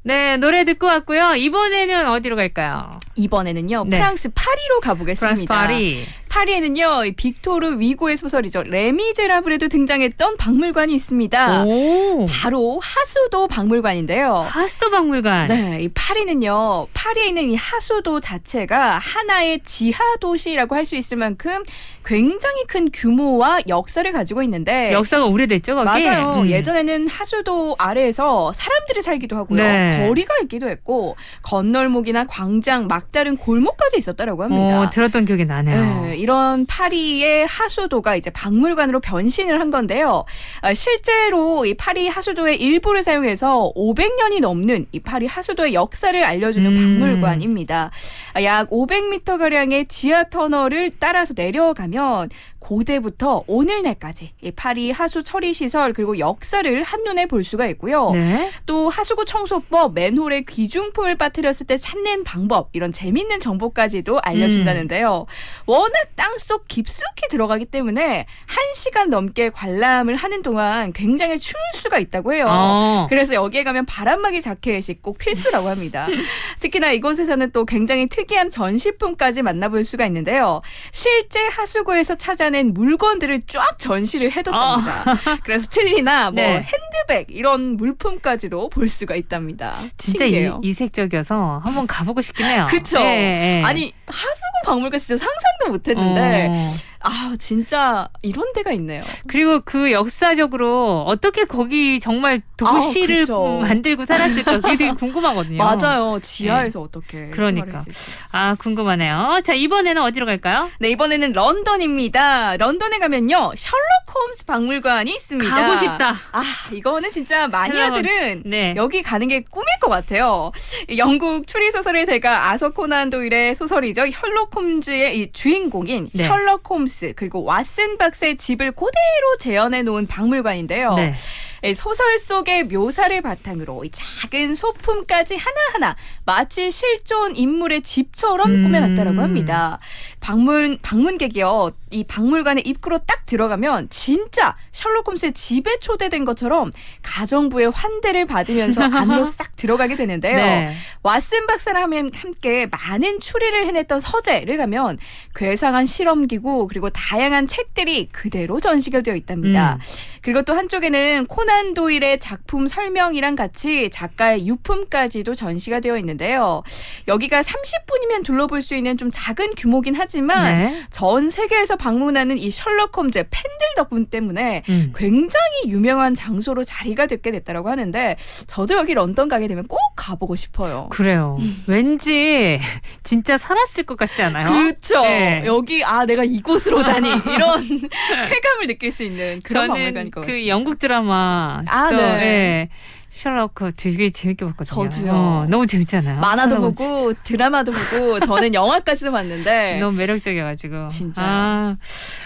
네, 노래 듣고 왔고요. 이번에는 어디로 갈까요? 이번에는요. 네. 프랑스 파리로 가보겠습니다. 프랑스 파리. 파리에는요. 이 빅토르 위고의 소설이죠. 레미제라블에도 등장했던 박물관이 있습니다. 오. 바로 하수도 박물관인데요. 하수도 박물관. 네, 이 파리는요. 파리에 있는 이 하수도 자체가 하나의 지하 도시라고 할 수 있을 만큼 굉장히 큰 규모와 역사를 가지고 있는데 역사가 오래됐죠, 거기? 맞아요. 예전에는 하수도 아래에서 사람들이 살기도 하고요. 네. 거리가 있기도 했고 건널목이나 광장, 막다른 골목까지 있었다라고 합니다. 들었던 기억이 나네요. 네, 이런 파리의 하수도가 이제 박물관으로 변신을 한 건데요. 실제로 이 파리 하수도의 일부를 사용해서 500년이 넘는 이 파리 하수도의 역사를 알려주는 박물관입니다. 약 500m가량의 지하 터널을 따라서 내려가면 고대부터 오늘날까지 이 파리 하수 처리 시설 그리고 역사를 한눈에 볼 수가 있고요. 네. 또 하수구 청소법, 맨홀에 귀중품을 빠뜨렸을 때 찾는 방법 이런 재밌는 정보까지도 알려준다는데요. 워낙 땅속 깊숙이 들어가기 때문에 1시간 넘게 관람을 하는 동안 굉장히 추울 수가 있다고 해요. 그래서 여기에 가면 바람막이 자켓이 꼭 필수라고 합니다. 특히나 이곳에서는 또 굉장히 특이한 전시품까지 만나볼 수가 있는데요. 실제 하수구에서 찾아낸 물건들을 쫙 전시를 해뒀답니다. 그래서 트리나 뭐 네. 핸드백 이런 물품까지도 볼 수가 있답니다. 진짜 신기해요. 이색적이어서 한번 가보고 싶긴 해요. 그쵸? 네. 아니 하수구 박물관 진짜 상상도 못했는데 아 진짜 이런 데가 있네요. 그리고 그 역사적으로 어떻게 거기 정말 도시를 그쵸. 만들고 살았을까 그게 되게 궁금하거든요. 맞아요. 지하에서 어떻게 그러니까. 생활할 수 있을지. 아 궁금하네요. 자 이번에는 어디로 갈까요? 네 이번에는 런던입니다. 런던에 가면요 셜록 홈스 박물관이 있습니다. 가고 싶다. 아 이거는 진짜 마니아들은 네. 여기 가는 게 꿈일 것 같아요. 영국 추리소설의 대가 아서 코난 도일의 소설이죠. 셜록 홈즈의 이 주인공인 네. 셜록 홈스 그리고 왓슨 박사의 집을 그대로 재현해 놓은 박물관인데요. 네. 소설 속의 묘사를 바탕으로 이 작은 소품까지 하나하나 마치 실존 인물의 집처럼 꾸며놨다라고 합니다. 방문객이요. 이 박물관의 입구로 딱 들어가면 진짜 셜록 홈스의 집에 초대된 것처럼 가정부의 환대를 받으면서 안으로 싹 들어가게 되는데요. 네. 왓슨 박사랑 함께 많은 추리를 해냈던 서재를 가면 괴상한 실험기구 그리고 다양한 책들이 그대로 전시가 되어 있답니다. 그리고 또 한쪽에는 코난 도일의 작품 설명이랑 같이 작가의 유품까지도 전시가 되어 있는데요. 여기가 30분이면 둘러볼 수 있는 좀 작은 규모긴 하지만 네. 전 세계에서 방문하는 이 셜록 홈즈의 팬들 덕분 때문에 굉장히 유명한 장소로 자리가 듣게 됐다고 하는데 저도 여기 런던 가게 되면 꼭 가보고 싶어요. 그래요. 왠지 진짜 살았을 것 같지 않아요? 그렇죠. 네. 여기 내가 이곳으로 다니 이런 쾌감을 느낄 수 있는 그런 박물관일 것 저는 같습니다. 그 영국 드라마 또 네. 예. 셜록 되게 재밌게 봤거든요. 저도요. 너무 재밌잖아요. 만화도 셜록 보고 드라마도 보고 저는 영화까지도 봤는데 너무 매력적이어가지고 진짜요.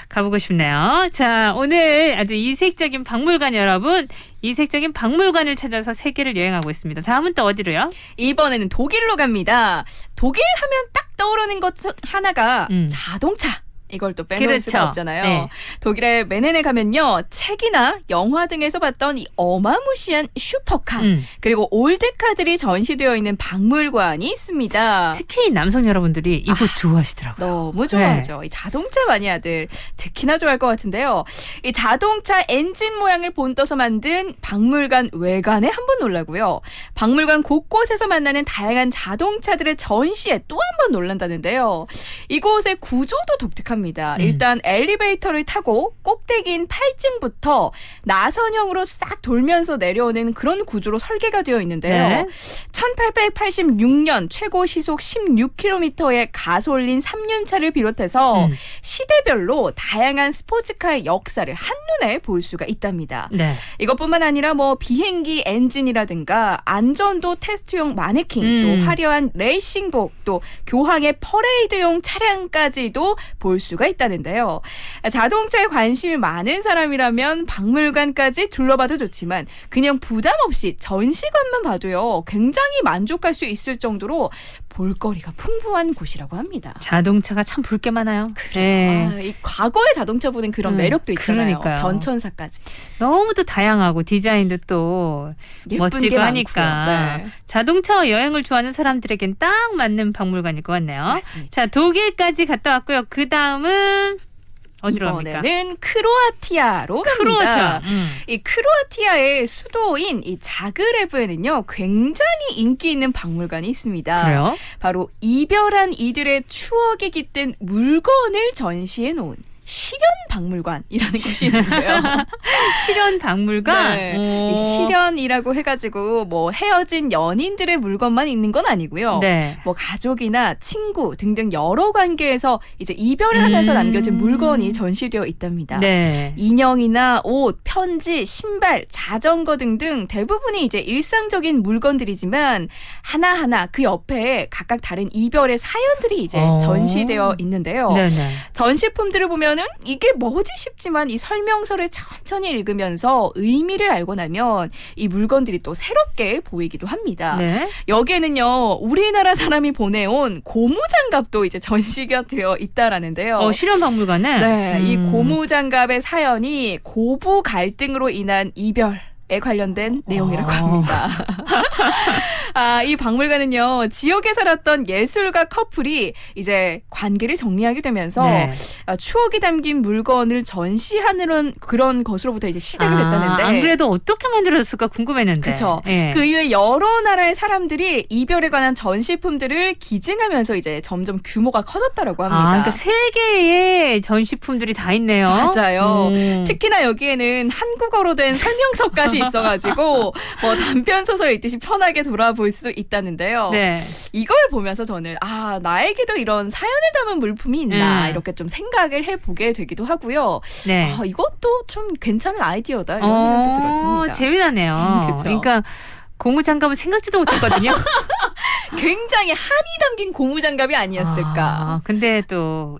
가보고 싶네요. 자 오늘 아주 이색적인 박물관 여러분 이색적인 박물관을 찾아서 세계를 여행하고 있습니다. 다음은 또 어디로요? 이번에는 독일로 갑니다. 독일 하면 딱 떠오르는 것 하나가 자동차 이걸 또 빼놓을 수가 그렇죠. 없잖아요. 네. 독일의 메넨에 가면요. 책이나 영화 등에서 봤던 이 어마무시한 슈퍼카 그리고 올드카들이 전시되어 있는 박물관이 있습니다. 특히 남성 여러분들이 이곳 좋아하시더라고요. 너무 좋아하죠. 이 자동차 마니아들 특히나 좋아할 것 같은데요. 이 자동차 엔진 모양을 본떠서 만든 박물관 외관에 한번 놀라고요. 박물관 곳곳에서 만나는 다양한 자동차들의 전시에 또 한 번 놀란다는데요. 이곳의 구조도 독특합니다. 일단 엘리베이터를 타고 꼭대기인 8층부터 나선형으로 싹 돌면서 내려오는 그런 구조로 설계가 되어 있는데요. 네. 1886년 최고 시속 16km의 가솔린 3륜차를 비롯해서 시대별로 다양한 스포츠카의 역사를 한눈에 볼 수가 있답니다. 네. 이것뿐만 아니라 뭐 비행기 엔진이라든가 안전도 테스트용 마네킹, 또 화려한 레이싱복, 또 교황의 퍼레이드용 차량까지도 볼 수가 있다는데요. 자동차에 관심이 많은 사람이라면 박물관까지 둘러봐도 좋지만 그냥 부담 없이 전시관만 봐도요. 굉장히 만족할 수 있을 정도로 볼거리가 풍부한 곳이라고 합니다. 자동차가 참 볼 게 많아요. 그래요. 이 과거의 자동차 보는 그런 매력도 있잖아요. 그러니까요. 변천사까지. 너무 또 다양하고 디자인도 또 예쁜 멋지고 게 하니까 많고요. 네. 자동차 여행을 좋아하는 사람들에겐 딱 맞는 박물관일 것 같네요. 맞습니다. 자, 독일까지 갔다 왔고요. 그 다음은 어디로 갑니까? 이번에는 크로아티아로 갑니다. 크로아티아. 이 크로아티아의 수도인 이 자그레브에는요 굉장히 인기 있는 박물관이 있습니다. 그래요? 바로 이별한 이들의 추억이 깃든 물건을 전시해 놓은 실현 박물관이라는 곳이 있는데요. 실현 박물관? 네. 오. 이 실현이라고 해가지고 뭐 헤어진 연인들의 물건만 있는 건 아니고요. 네. 뭐 가족이나 친구 등등 여러 관계에서 이제 이별을 하면서 남겨진 물건이 전시되어 있답니다. 네. 인형이나 옷, 편지, 신발, 자전거 등등 대부분이 이제 일상적인 물건들이지만 하나하나 그 옆에 각각 다른 이별의 사연들이 이제 전시되어 있는데요. 네네. 전시품들을 보면은 이게 뭐지 싶지만 이 설명서를 천천히 읽으면서 의미를 알고 나면 이 물건들이 또 새롭게 보이기도 합니다. 네. 여기에는요 우리나라 사람이 보내온 고무장갑도 이제 전시가 되어 있다라는데요. 실현 박물관에? 네, 이 고무장갑의 사연이 고부 갈등으로 인한 이별에 관련된 내용이라고 합니다. 이 박물관은요 지역에 살았던 예술가 커플이 이제 관계를 정리하게 되면서 네. 추억이 담긴 물건을 전시하는 그런 것으로부터 이제 시작이 됐다는데. 안 그래도 어떻게 만들어졌을까 궁금했는데. 그렇죠. 예. 그 이후에 여러 나라의 사람들이 이별에 관한 전시품들을 기증하면서 이제 점점 규모가 커졌다라고 합니다. 그러니까 세계의 전시품들이 다 있네요. 맞아요. 특히나 여기에는 한국어로 된 설명서까지 있어가지고 뭐 단편 소설 읽듯이 편하게 돌아볼 수 있다는데요. 네. 이걸 보면서 저는 나에게도 이런 사연을 담은 물품이 있나 이렇게 좀 생각을 해보게 되기도 하고요. 네. 이것도 좀 괜찮은 아이디어다 이런 생각도 들었습니다. 재미나네요. 그쵸? 그러니까 고무장갑은 생각지도 못했거든요. 굉장히 한이 담긴 고무장갑이 아니었을까. 근데 또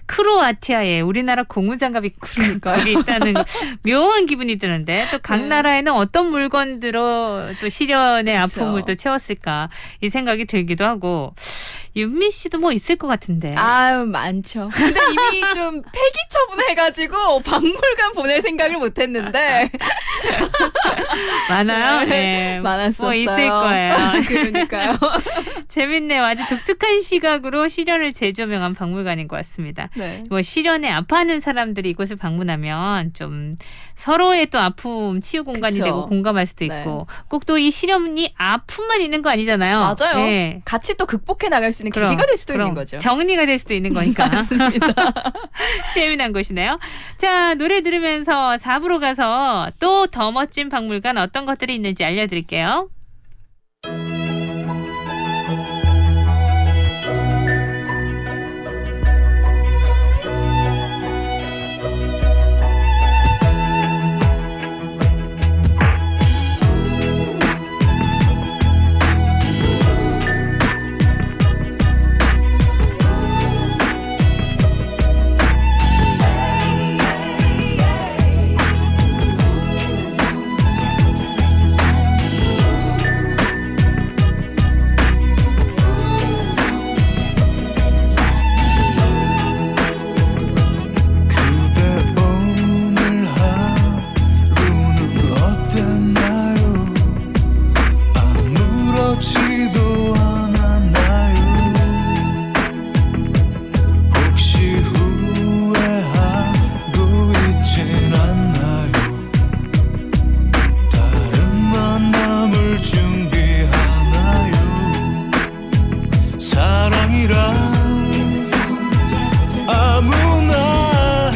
크로아티아에 우리나라 고무장갑이 거기 있다는 묘한 기분이 드는데 또 각 나라에는 어떤 물건들로 또 실현의 아픔을 또 채웠을까 이 생각이 들기도 하고 윤미 씨도 뭐 있을 것 같은데. 많죠. 근데 이미 좀 폐기 처분해가지고 박물관 보낼 생각을 못했는데. 많아요? 네. 많았었어요. 뭐 있을 거예요. 그러니까요. 재밌네요. 아주 독특한 시각으로 실현을 재조명한 박물관인 것 같습니다. 네. 뭐 실현에 아파하는 사람들이 이곳을 방문하면 좀 서로의 또 아픔 치유 공간이 그쵸. 되고 공감할 수도 있고 꼭 또 이 실현이 아픔만 있는 거 아니잖아요. 맞아요. 네. 같이 또 극복해 나갈 수 있는 계기가 될 수도 있는 거죠. 정리가 될 수도 있는 거니까. 맞습니다. 재미난 곳이네요. 자, 노래 들으면서 4부로 가서 또 더 멋진 박물관 어떤 것들이 있는지 알려드릴게요. 아무나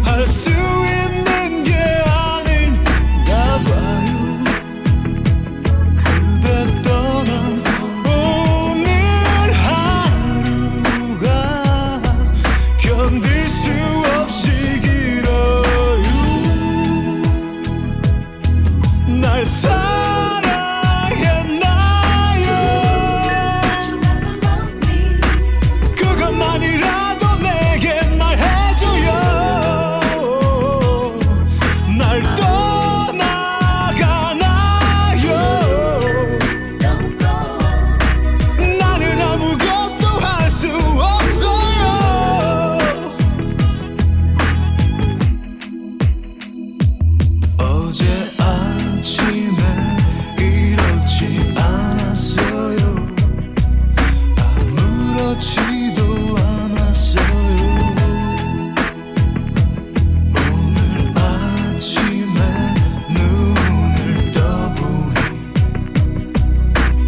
할 수 있는 게 아닌가 봐요. 그대 떠난 오늘 하루가 견딜 수 없이 길어요. 날 사랑했나요? 그것만이라도 내게 말해줘요. 날 떠나가나요? 나는 아무것도 할 수 없어요. 어제 아침에 이렇지 않았어요. 아무렇지도 않았어요. 오늘 아침에 눈을 떠보니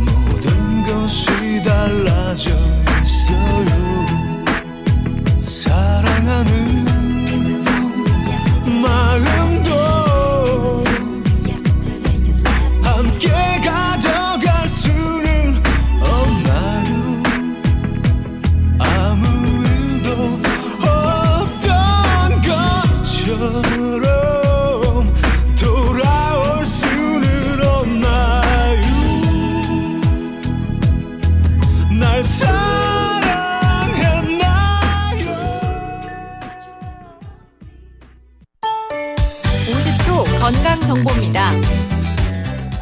모든 것이 달라져 있어요. 사랑하는 마음도 함께 가져갈 수는 없나요? 아무 일도 없던 것처럼 돌아올 수는 없나요? 날 사랑했나요? 50초 건강 정보입니다.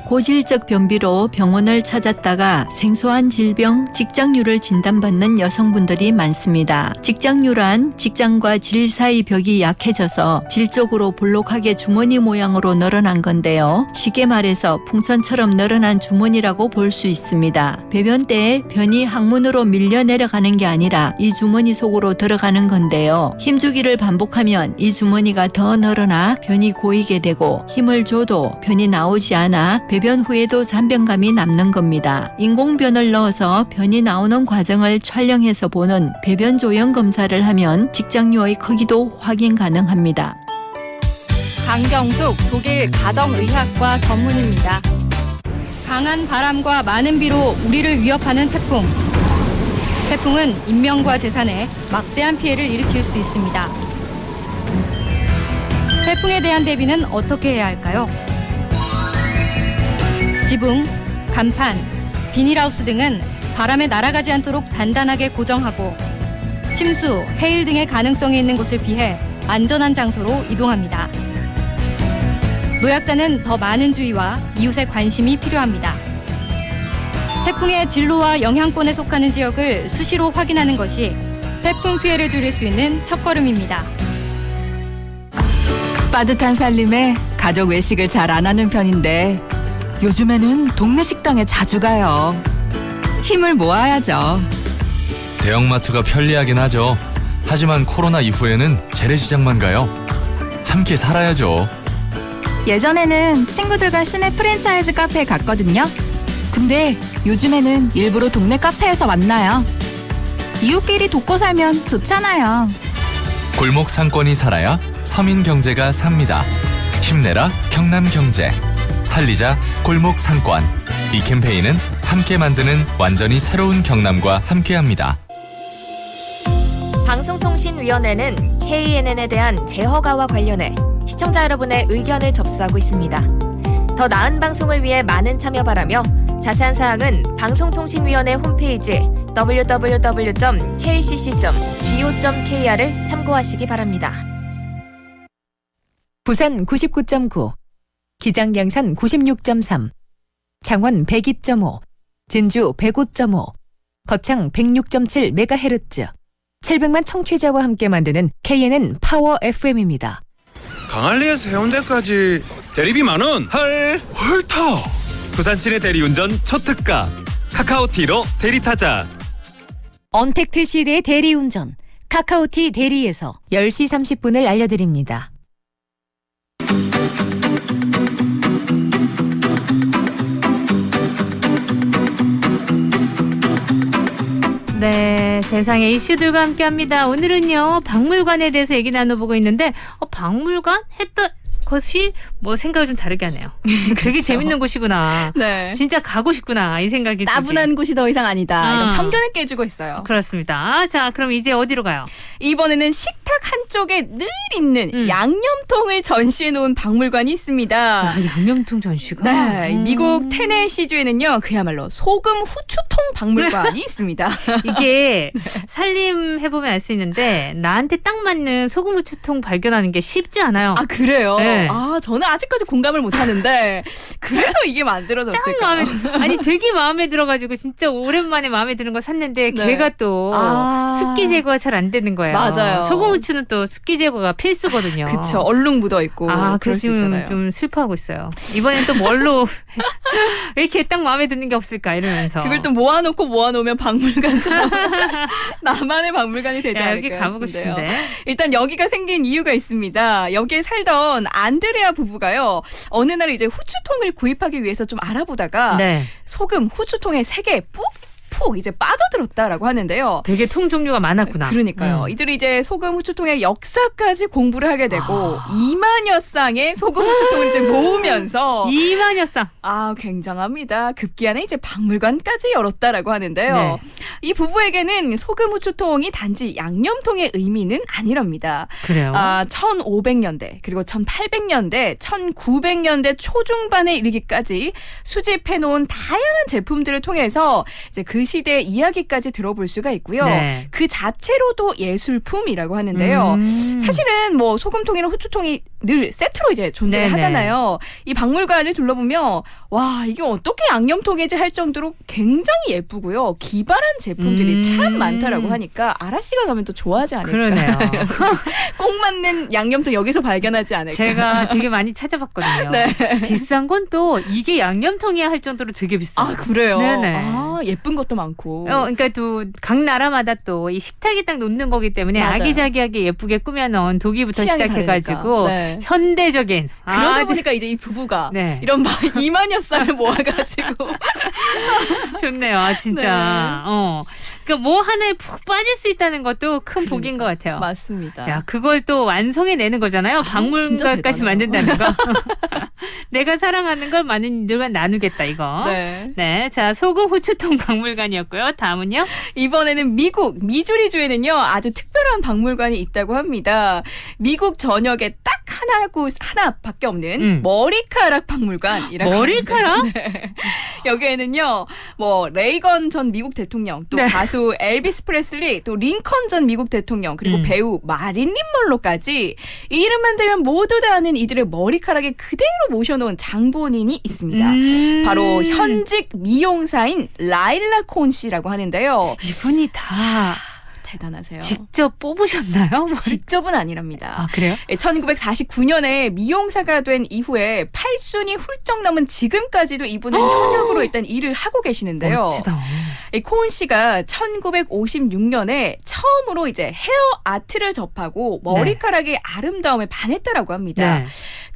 고질적 변비로 병원을 찾았다가 생소한 질병, 직장류를 진단받는 여성분들이 많습니다. 직장류란 직장과 질 사이 벽이 약해져서 질 쪽으로 볼록하게 주머니 모양으로 늘어난 건데요. 쉽게 말해서 풍선처럼 늘어난 주머니라고 볼 수 있습니다. 배변 때에 변이 항문으로 밀려 내려가는 게 아니라 이 주머니 속으로 들어가는 건데요. 힘주기를 반복하면 이 주머니가 더 늘어나 변이 고이게 되고, 힘을 줘도 변이 나오지 않아 배변 후에도 잔변감이 남는 겁니다. 인공변을 넣어서 변이 나오는 과정을 촬영해서 보는 배변 조형 검사를 하면 직장류의 크기도 확인 가능합니다. 강경숙 독일 가정의학과 전문입니다. 강한 바람과 많은 비로 우리를 위협하는 태풍. 태풍은 인명과 재산에 막대한 피해를 일으킬 수 있습니다. 태풍에 대한 대비는 어떻게 해야 할까요? 지붕, 간판, 비닐하우스 등은 바람에 날아가지 않도록 단단하게 고정하고, 침수, 해일 등의 가능성이 있는 곳을 피해 안전한 장소로 이동합니다. 노약자는 더 많은 주의와 이웃의 관심이 필요합니다. 태풍의 진로와 영향권에 속하는 지역을 수시로 확인하는 것이 태풍 피해를 줄일 수 있는 첫걸음입니다. 빠듯한 살림에 가족 외식을 잘 안 하는 편인데 요즘에는 동네 식당에 자주 가요. 힘을 모아야죠. 대형마트가 편리하긴 하죠. 하지만 코로나 이후에는 재래시장만 가요. 함께 살아야죠. 예전에는 친구들과 시내 프랜차이즈 카페에 갔거든요. 근데 요즘에는 일부러 동네 카페에서 만나요. 이웃끼리 돕고 살면 좋잖아요. 골목 상권이 살아야 서민 경제가 삽니다. 힘내라 경남경제. 살리자 골목 상권. 이 캠페인은 함께 만드는 완전히 새로운 경남과 함께합니다. 방송통신위원회는 KNN에 대한 재허가와 관련해 시청자 여러분의 의견을 접수하고 있습니다. 더 나은 방송을 위해 많은 참여 바라며 자세한 사항은 방송통신위원회 홈페이지 www.kcc.go.kr을 참고하시기 바랍니다. 부산 99.9, 기장양산 96.3, 창원 102.5, 진주 105.5, 거창 106.7MHz, 700만 청취자와 함께 만드는 KNN 파워 FM입니다. 강한리에서 해운대까지 대리비 만원. 헐 헐터. 부산 시내 대리운전 초특가 카카오티로 대리타자. 언택트 시대의 대리운전 카카오티 대리에서 10시 30분을 알려드립니다. 세상의 이슈들과 함께합니다. 오늘은요 박물관에 대해서 얘기 나눠보고 있는데 박물관 했던 것이 뭐 생각을 좀 다르게 하네요. 되게 재밌는 곳이구나. 네. 진짜 가고 싶구나 이 생각이 나분한 곳이 더 이상 아니다. 이런 편견을 깨주고 있어요. 그렇습니다. 자 그럼 이제 어디로 가요? 이번에는 식탁 한쪽에 늘 있는 양념통을 전시해 놓은 박물관이 있습니다. 양념통 전시가? 네. 미국 테네시주에는요. 그야말로 소금 후추통 박물관이 있습니다. 이게 살림해보면 알 수 있는데 나한테 딱 맞는 소금 후추통 발견하는 게 쉽지 않아요. 아 그래요? 네. 아 저는 아직까지 공감을 못하는데 그래서 이게 만들어졌을까? 아니 되게 마음에 들어가지고 진짜 오랜만에 마음에 드는 거 샀는데 네. 걔가 또 습기 제거가 잘 안 되는 거예요. 맞아요. 소금 후추는 또 습기 제거가 필수거든요. 그쵸. 얼룩 묻어 있고 그럴 수 있잖아요. 좀 슬퍼하고 있어요. 이번엔 또 뭘로 왜 이렇게 딱 마음에 드는 게 없을까 이러면서 그걸 또 모아놓으면 박물관처럼 나만의 박물관이 되지 않을까 여기 가보고 싶은데요. 싶은데. 일단 여기가 생긴 이유가 있습니다. 여기에 살던 안드레아 부부가요. 어느 날 이제 후추통을 구입하기 위해서 좀 알아보다가 네. 소금 후추통에 3개 푹 이제 빠져들었다라고 하는데요. 되게 통 종류가 많았구나. 그러니까요. 이들이 이제 소금 후추통의 역사까지 공부를 하게 되고 2만여 쌍의 소금 후추통을 이제 모으면서 2만여 쌍. 굉장합니다. 급기야는 이제 박물관까지 열었다라고 하는데요. 네. 이 부부에게는 소금 후추통이 단지 양념통의 의미는 아니랍니다. 그래요? 1500년대 그리고 1800년대 1900년대 초중반에 이르기까지 수집해 놓은 다양한 제품들을 통해서 이제 그 시대의 이야기까지 들어볼 수가 있고요. 네. 그 자체로도 예술품이라고 하는데요. 사실은 뭐 소금통이랑 후추통이 늘 세트로 이제 존재를 네네. 하잖아요. 이 박물관을 둘러보면 와 이게 어떻게 양념통이지 할 정도로 굉장히 예쁘고요. 기발한 제품들이 참 많다라고 하니까 아라 씨가 가면 또 좋아하지 않을까. 그러네요. 꼭 맞는 양념통 여기서 발견하지 않을까. 제가 되게 많이 찾아봤거든요. 네. 비싼 건 또 이게 양념통이야 할 정도로 되게 비싸요. 아 그래요? 네네. 예쁜 것도 많고. 그러니까 또 각 나라마다 또 이 식탁에 딱 놓는 거기 때문에 맞아요. 아기자기하게 예쁘게 꾸며놓은 독일부터 취향이 시작해가지고 다르니까. 네. 현대적인 그러다 보니까 이제 이 부부가 네. 이런 2만여 쌍을 모아가지고 좋네요, 진짜. 그러니까 뭐 하나에 푹 빠질 수 있다는 것도 큰 복인 것 같아요. 맞습니다. 야, 그걸 또 완성해내는 거잖아요. 박물관까지 만든다는 거. 내가 사랑하는 걸 많은 이들과 나누겠다 이거. 네. 자 소금 후추통 박물관이었고요. 다음은요. 이번에는 미국 미주리주에는요 아주 특별한 박물관이 있다고 합니다. 미국 전역에 딱 하나밖에 없는 머리카락 박물관이라고. 머리카락? 네. 여기에는요 뭐 레이건 전 미국 대통령 또 가수 엘비스 프레슬리 또 링컨 전 미국 대통령 그리고 배우 마릴린 먼로까지 이 이름만 대면 모두 다 아는 이들의 머리카락에 그대로 모셔놓은 장본인이 있습니다. 바로 현직 미용사인 라일라 콘 씨라고 하는데요. 이분이 다 대단하세요. 직접 뽑으셨나요? 직접은 아니랍니다. 아, 그래요? 1949년에 미용사가 된 이후에 8순이 훌쩍 넘은 지금까지도 이분은 현역으로 일단 일을 하고 계시는데요. 멋지다. 코은 씨가 1956년에 처음으로 이제 헤어 아트를 접하고 머리카락의 아름다움에 반했다라고 합니다. 네.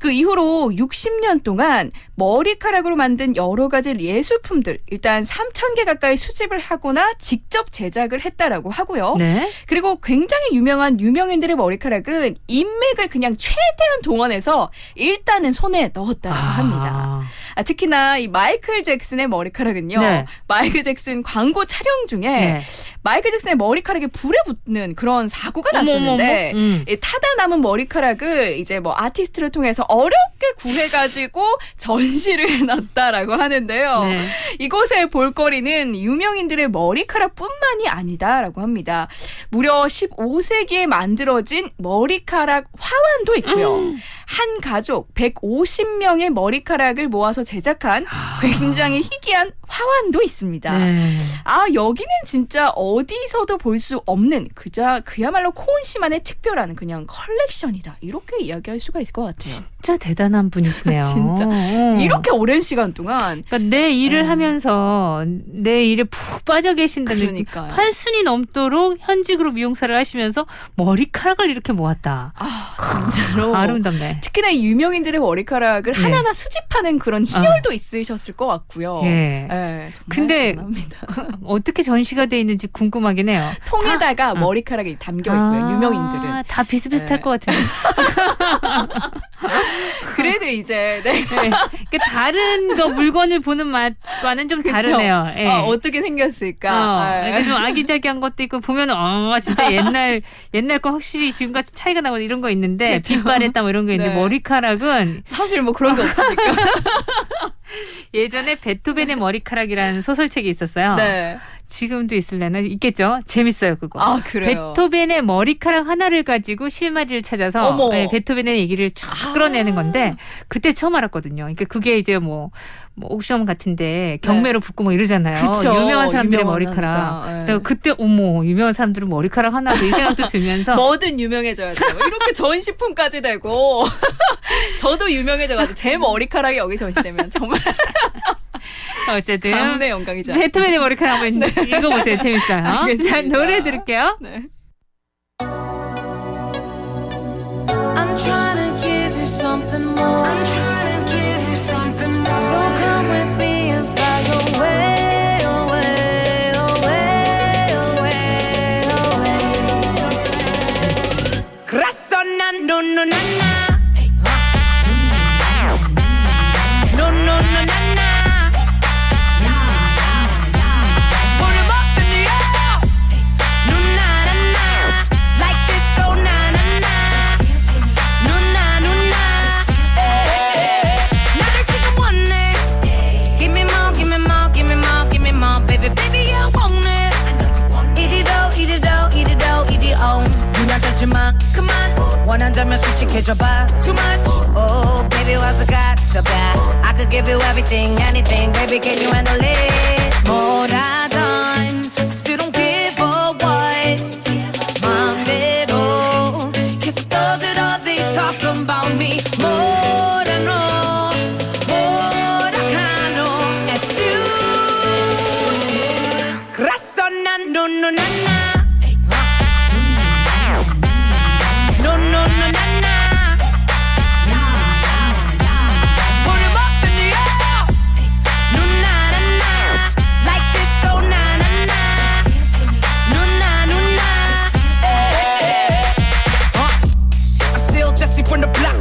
그 이후로 60년 동안 머리카락으로 만든 여러 가지 예술품들 일단 3,000개 가까이 수집을 하거나 직접 제작을 했다라고 하고요. 네. 그리고 굉장히 유명한 유명인들의 머리카락은 인맥을 그냥 최대한 동원해서 일단은 손에 넣었다고 합니다. 특히나 이 마이클 잭슨의 머리카락은요. 네. 마이클 잭슨 광고 촬영 중에 마이클 잭슨의 머리카락에 불에 붙는 그런 사고가 났었는데 이 타다 남은 머리카락을 이제 뭐 아티스트를 통해서 어렵게 구해가지고 전시를 해놨다라고 하는데요. 네. 이곳의 볼거리는 유명인들의 머리카락뿐만이 아니다라고 합니다. 무려 15세기에 만들어진 머리카락 화환도 있고요. 한 가족 150명의 머리카락을 모아서 제작한 굉장히 희귀한 화환도 있습니다. 네. 여기는 진짜 어디서도 볼 수 없는 그야말로 코은 씨만의 특별한 그냥 컬렉션이다. 이렇게 이야기할 수가 있을 것 같아요. 진짜 대단한 분이시네요. 진짜 이렇게 오랜 시간 동안 그러니까 내 일을 하면서 내 일에 푹 빠져 계신다는 그러니까요. 8순이 넘도록 현직 수직으로 미용사를 하시면서 머리카락을 이렇게 모았다. 진짜로 아름답네. 특히나 이 유명인들의 머리카락을 네. 하나하나 수집하는 그런 희열도 있으셨을 것 같고요. 예. 정말 근데 대단합니다. 어떻게 전시가 돼 있는지 궁금하긴 해요. 통에다가 머리카락이 담겨 있고요. 유명인들은 다 비슷비슷할 것 같은데. 그래도 이제 네. 그 다른 거 물건을 보는 맛과는 좀 그쵸? 다르네요. 예. 어떻게 생겼을까? 그러니까 좀 아기자기한 것도 있고 보면 진짜 옛날 거 확실히 지금과 차이가 나고 이런 거 있는데 빗발했다 뭐 이런 거 있는데 네. 머리카락은 사실 뭐 그런 게 없으니까. 예전에 베토벤의 머리카락이라는 소설책이 있었어요. 네. 지금도 있을래나 있겠죠. 재밌어요 그거. 아 그래요. 베토벤의 머리카락 하나를 가지고 실마리를 찾아서 어머. 베토벤의 얘기를 쫙 끌어내는 건데 그때 처음 알았거든요. 그러니까 그게 이제 뭐 옥션 같은데 경매로 붙고 뭐 이러잖아요. 그쵸. 유명한 사람들의 유명하니까. 머리카락. 그래서 그때 어머 유명한 사람들은 머리카락 하나도 이 생각도 들면서 뭐든 유명해져야 돼요. 이렇게 전시품까지 되고 저도 유명해져가지고 제 머리카락이 여기 전시되면 정말 어쨌든 가문의 영광이죠. 베토벤의 머리카락 한번 읽어보세요. 재밌어요. 알겠습니다. 자 노래 들을게요. 네. I'm trying to give you something more. So come with me and fly away, away, away, away, away. 그래서 난 no no na na no no no na na Put 'em up in the air No na na na Like this oh na na na No na no na 나를 지금 원해 Give me more, give me more, give me more, give me more Baby, baby, I want it Eat it all, eat it all, eat it all, eat it all 눈 찾지마, come on 원한다면 솔직해져봐 Too much, oh baby what's I got so bad I could give you everything, anything Baby can you handle it 뭐라던 I don't give a what 마음대로 계속 떠들어 They talk about me 뭐라노 뭐라카노 at you 그래서 난 no no na na No, no, no, na, na. Put 'em up in the air. No, na, na, na. Like this, oh, na, na, na. No, na, no, na. I'm still Jesse from the block.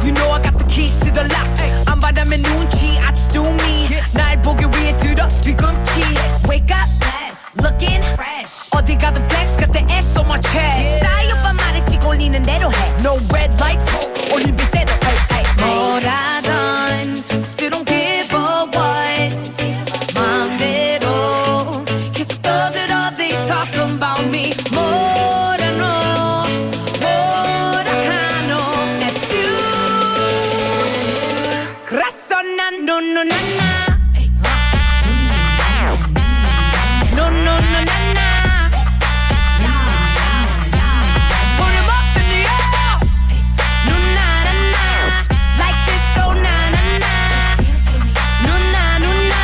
You know I got the keys to the lock. 안 바라면 눈치, I just do me. 날 보기 위해 들어 뒤꿈치. Wake up, looking fresh. 어디 가든 flex, got the S on my chest. 싸이 오빠 말했지 올리는 대로 해. No red lights, 올린 빛대로. 뭐라던 I don't give a what. 마음대로 계속 떠들어 They talk about me. 뭐라노 뭐라카노 at you. 그래서 난 no no na na. No, no, no, na, na. Put 'em up in the air. No, na, na, na. Like this, oh, na, na, na. No, na, no, na.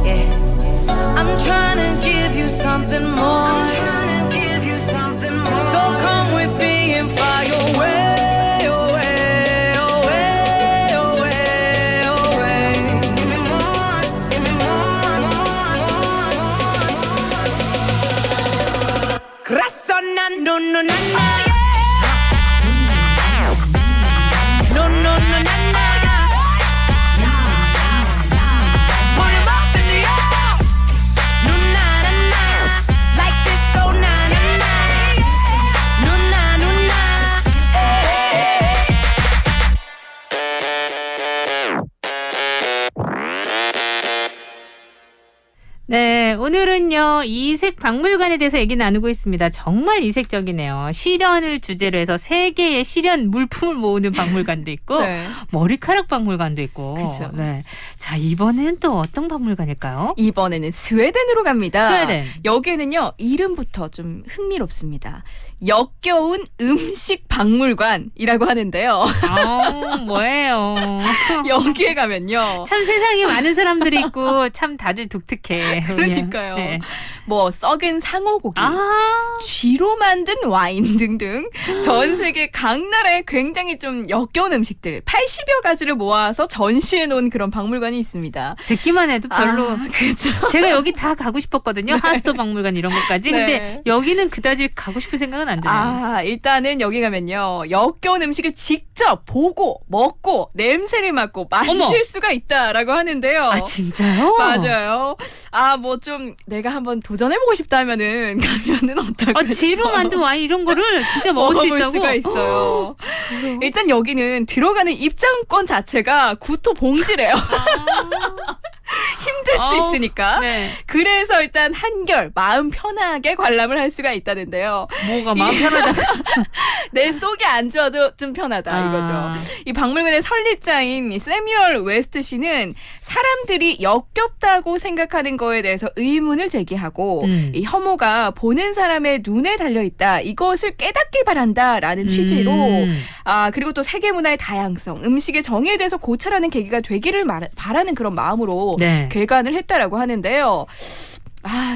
Yeah. I'm trying to give you something more. So come with me and fly away, away, away, away, away. 그래서 난 no no na na No no no na na Put 'em up in the air No na na na Like this oh na na na No na no na 네, 오늘은 오늘은요 이색 박물관에 대해서 얘기 나누고 있습니다. 정말 이색적이네요. 시련을 주제로 해서 세계의 시련 물품을 모으는 박물관도 있고 네. 머리카락 박물관도 있고. 그쵸. 네. 자 이번에는 또 어떤 박물관일까요? 이번에는 스웨덴으로 갑니다. 스웨덴. 여기는요 이름부터 좀 흥미롭습니다. 역겨운 음식 박물관이라고 하는데요. 뭐예요? 여기에 가면요. 참 세상에 많은 사람들이 있고 참 다들 독특해. 그러니까요. 네. 뭐 썩은 상어고기, 쥐로 만든 와인 등등 전 세계 각 나라에 굉장히 좀 역겨운 음식들 80여 가지를 모아서 전시해 놓은 그런 박물관이 있습니다. 듣기만 해도 별로. 그렇죠. 제가 여기 다 가고 싶었거든요. 하스토 박물관 이런 것까지. 근데 네. 여기는 그다지 가고 싶은 생각은 안 드네요. 일단은 여기 가면요. 역겨운 음식을 직접 보고 먹고 냄새를 맡고 만질 수가 있다라고 하는데요. 진짜요? 맞아요. 뭐 좀 내가 한번 도전해보고 싶다 하면은 가면은 어떨까요? 지로 만든 와인 이런 거를 진짜 먹을 수 있다고? 수가 있어요. 일단 여기는 들어가는 입장권 자체가 구토 봉지래요. 힘들 수 있으니까. 네. 그래서 일단 한결 마음 편하게 관람을 할 수가 있다는데요. 뭐가 마음 편하다? 내 속이 안 좋아도 좀 편하다 이거죠. 이 박물관의 설립자인 세뮤얼 웨스트 씨는 사람들이 역겹다고 생각하는 거에 대해서 의문을 제기하고 이 혐오가 보는 사람의 눈에 달려있다. 이것을 깨닫길 바란다라는 취지로 그리고 또 세계문화의 다양성, 음식의 정의에 대해서 고찰하는 계기가 되기를 바라는 그런 마음으로 네. 개관을 했다라고 하는데요.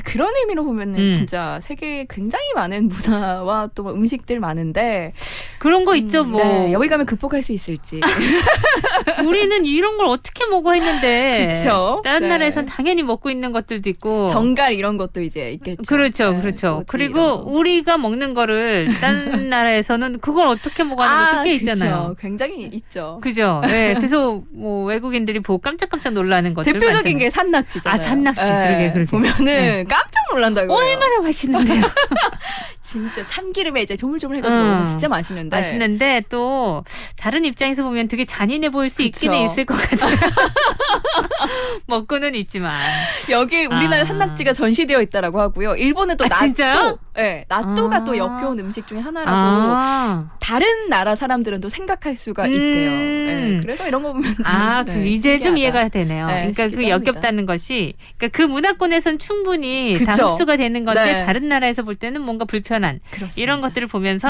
그런 의미로 보면은 진짜 세계에 굉장히 많은 문화와 또 음식들 많은데 그런 거 있죠, 뭐. 네, 여기 가면 극복할 수 있을지. 우리는 이런 걸 어떻게 먹어 했는데. 그쵸? 다른 네. 나라에선 당연히 먹고 있는 것들도 있고. 정갈 이런 것도 이제 있겠죠. 그렇죠, 그렇죠. 그리고 우리가 먹는 거를 다른 나라에서는 그걸 어떻게 먹어 하는 것도 꽤 있잖아요. 그쵸. 굉장히 있죠. 그죠. 네, 그래서 뭐 외국인들이 보고 깜짝깜짝 놀라는 것들 대표적인 많잖아요. 게 산낙지잖아요. 산낙지. 그러게. 보면은 깜짝 놀란다고요. 얼마나 맛있는데요. 진짜 참기름에 이제 조물조물 해가지고 먹으면 진짜 맛있는데. 맛있는데 또 다른 입장에서 보면 되게 잔인해 보일 수 있기는 있을 것 같아요. 먹고는 있지만. 여기 우리나라 산낙지가 전시되어 있다라고 하고요. 일본은 또 나또. 진짜요? 네, 나또가 또 역겨운 음식 중에 하나라고. 다른 나라 사람들은 또 생각할 수가 있대요. 네, 그래서 이런 거 보면 좀, 이제 좀 신기하다. 이해가 되네요. 네, 그러니까 그 신기합니다. 역겹다는 것이 그러니까 그 문화권에선 충분히 다 그쵸? 흡수가 되는 건데 네. 다른 나라에서 볼 때는 뭔가 불편한 이런 것들을 보면서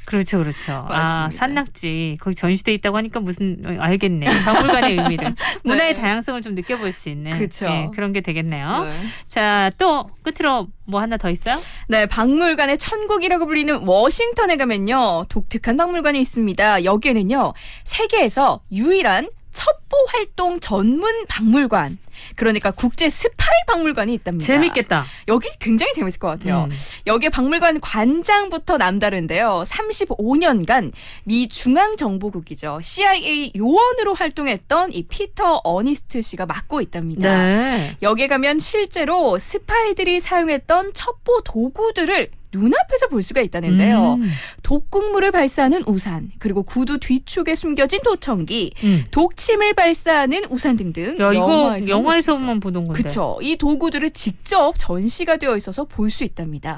그렇죠. 맞습니다. 산낙지 거기 전시돼 있다고 하니까 무슨 알겠네. 박물관의 의미를 문화의 다양성을 좀 느껴볼 수 있는 그쵸. 그런 게 되겠네요. 네. 자, 또 끝으로 뭐 하나 더 있어요? 네, 박물관의 천국이라고 불리는 워싱턴에 가면요. 독특한 박물관이 있습니다. 여기에는요. 세계에서 유일한 첩보 활동 전문 박물관. 그러니까 국제 스파이 박물관이 있답니다. 재밌겠다. 여기 굉장히 재밌을 것 같아요. 여기 박물관 관장부터 남다른데요. 35년간 미 중앙정보국이죠. CIA 요원으로 활동했던 이 피터 어니스트 씨가 맡고 있답니다. 네. 여기 가면 실제로 스파이들이 사용했던 첩보 도구들을 눈앞에서 볼 수가 있다는데요. 독극물을 발사하는 우산, 그리고 구두 뒤축에 숨겨진 도청기, 독침을 발사하는 우산 등등. 야, 이거 영화에서만 보던 건데. 그렇죠. 이 도구들을 직접 전시가 되어 있어서 볼 수 있답니다.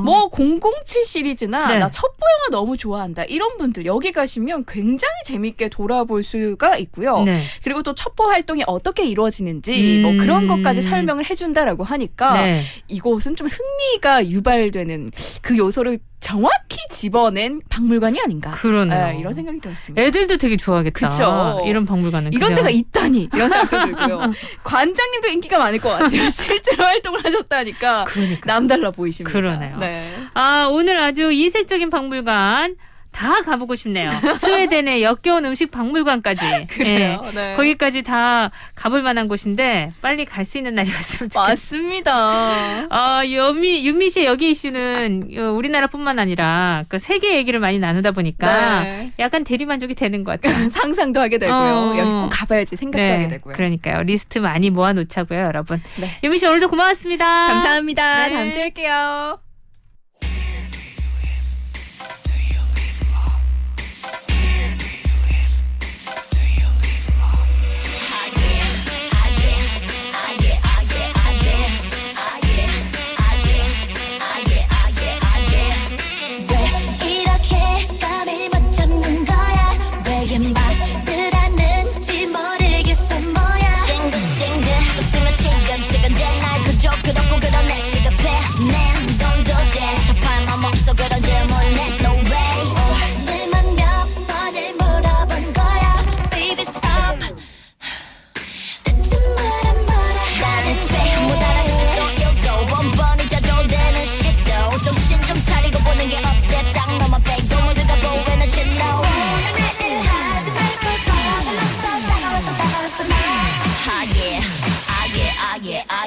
뭐 007 시리즈나 네. 나 첩보 영화 너무 좋아한다 이런 분들 여기 가시면 굉장히 재밌게 돌아볼 수가 있고요. 네. 그리고 또 첩보 활동이 어떻게 이루어지는지 뭐 그런 것까지 설명을 해준다라고 하니까 네. 이곳은 좀 흥미가 유발되는 그 요소를 정확히 집어낸 박물관이 아닌가. 그러네요. 네, 이런 생각이 들었습니다. 애들도 되게 좋아하겠다. 그쵸. 이런 박물관은. 이런 그죠? 데가 있다니 이런 생각도 들고요. 관장님도 인기가 많을 것 같아요. 실제로 활동을 하셨다니까 남달라 보이십니다. 그러네요. 네. 오늘 아주 이색적인 박물관 다 가보고 싶네요. 스웨덴의 역겨운 음식 박물관까지. 그래요. 네. 거기까지 다 가볼 만한 곳인데 빨리 갈 수 있는 날이 왔으면 좋겠어요. 맞습니다. 윤미 씨의 여기 이슈는 우리나라뿐만 아니라 그 세계 얘기를 많이 나누다 보니까 네. 약간 대리만족이 되는 것 같아요. 상상도 하게 되고요. 여기 꼭 가봐야지 생각도 하게 되고요. 그러니까요. 리스트 많이 모아놓자고요, 여러분. 네. 윤미 씨 오늘도 고마웠습니다. 감사합니다. 네. 다음 주에 뵐게요.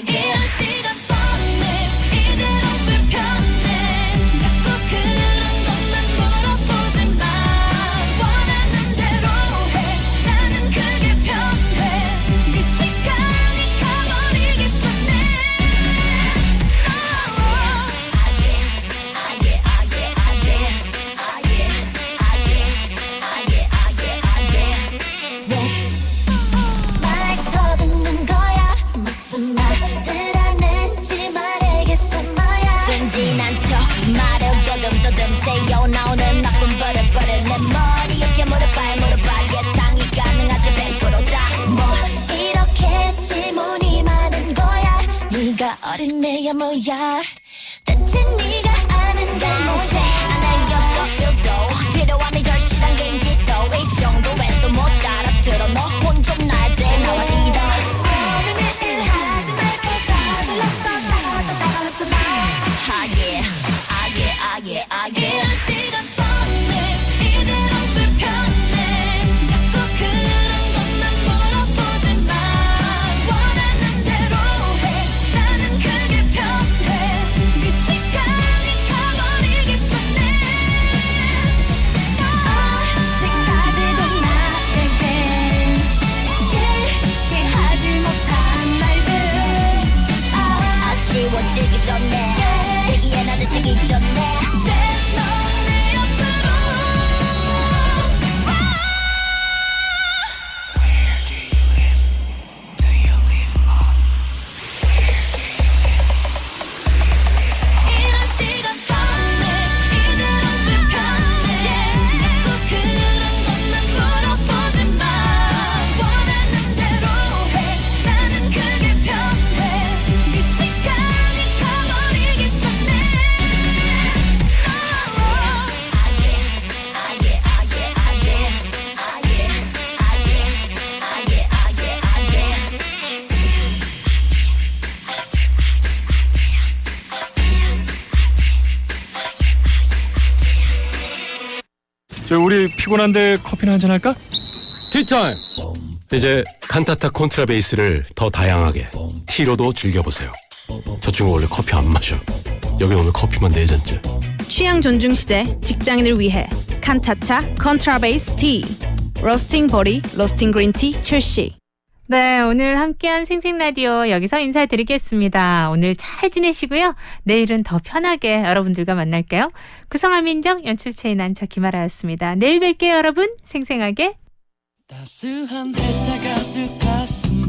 이런 시간 뻔해 이대로 불편해 자꾸 그런 것만 물어보지 마 원하는 대로 해 나는 그게 편해 그 시간이 가버리기 전에 말 더듬는 거야 무슨 말을 하는지 말해겠어 뭐야 순진한 척 말을 더듬더듬 새어 나오는 나쁜 버릇버릇 내 머리에 깨물어 발물어봐 예상이 가능하지 100%다 뭐 이렇게 질문이 많은 거야 네가 어린애야 뭐야 대체 네가 아는 게 뭐지 아는 게 없어 1도 필요함이 절실한 게인지 또 이 정도엔 또 못 알아들어 너 혼 좀 날 때 나와 니다 하지 말고 서둘렀어 이런 시간 뻔해 이대로 불편해 자꾸 그런 것만 물어보지 마 원하는 대로 해 나는 그게 편해 그 시간이 가버리기 전에 아직까지도 나에겐 얘기하지 못한 말들 아쉬워지기 전에 얘기에 낮아지기 전에 넌내 옆으로 이런 시간 뻔해 이대로 불편해 자꾸 그런 것만 물어보지 마 원하는 대로 해 나는 그게 편해 그 시간이 가버리기 전에 저 우리 피곤한데 커피나 한잔 할까? 티타임! 이제 칸타타 콘트라베이스를 더 다양하게 티로도 즐겨보세요. 저 친구 원래 커피 안 마셔. 여기 오늘 커피만 4잔째. 취향 존중 시대 직장인을 위해 칸타타 컨트라베이스 티 로스팅 버리 로스팅 그린티 출시. 네, 오늘 함께한 생생라디오 여기서 인사드리겠습니다. 오늘 잘 지내시고요. 내일은 더 편하게 여러분들과 만날게요. 구성함 인정, 연출 체인한 저 김아라였습니다. 내일 뵐게요, 여러분. 생생하게. 따스한 햇살 가득 가슴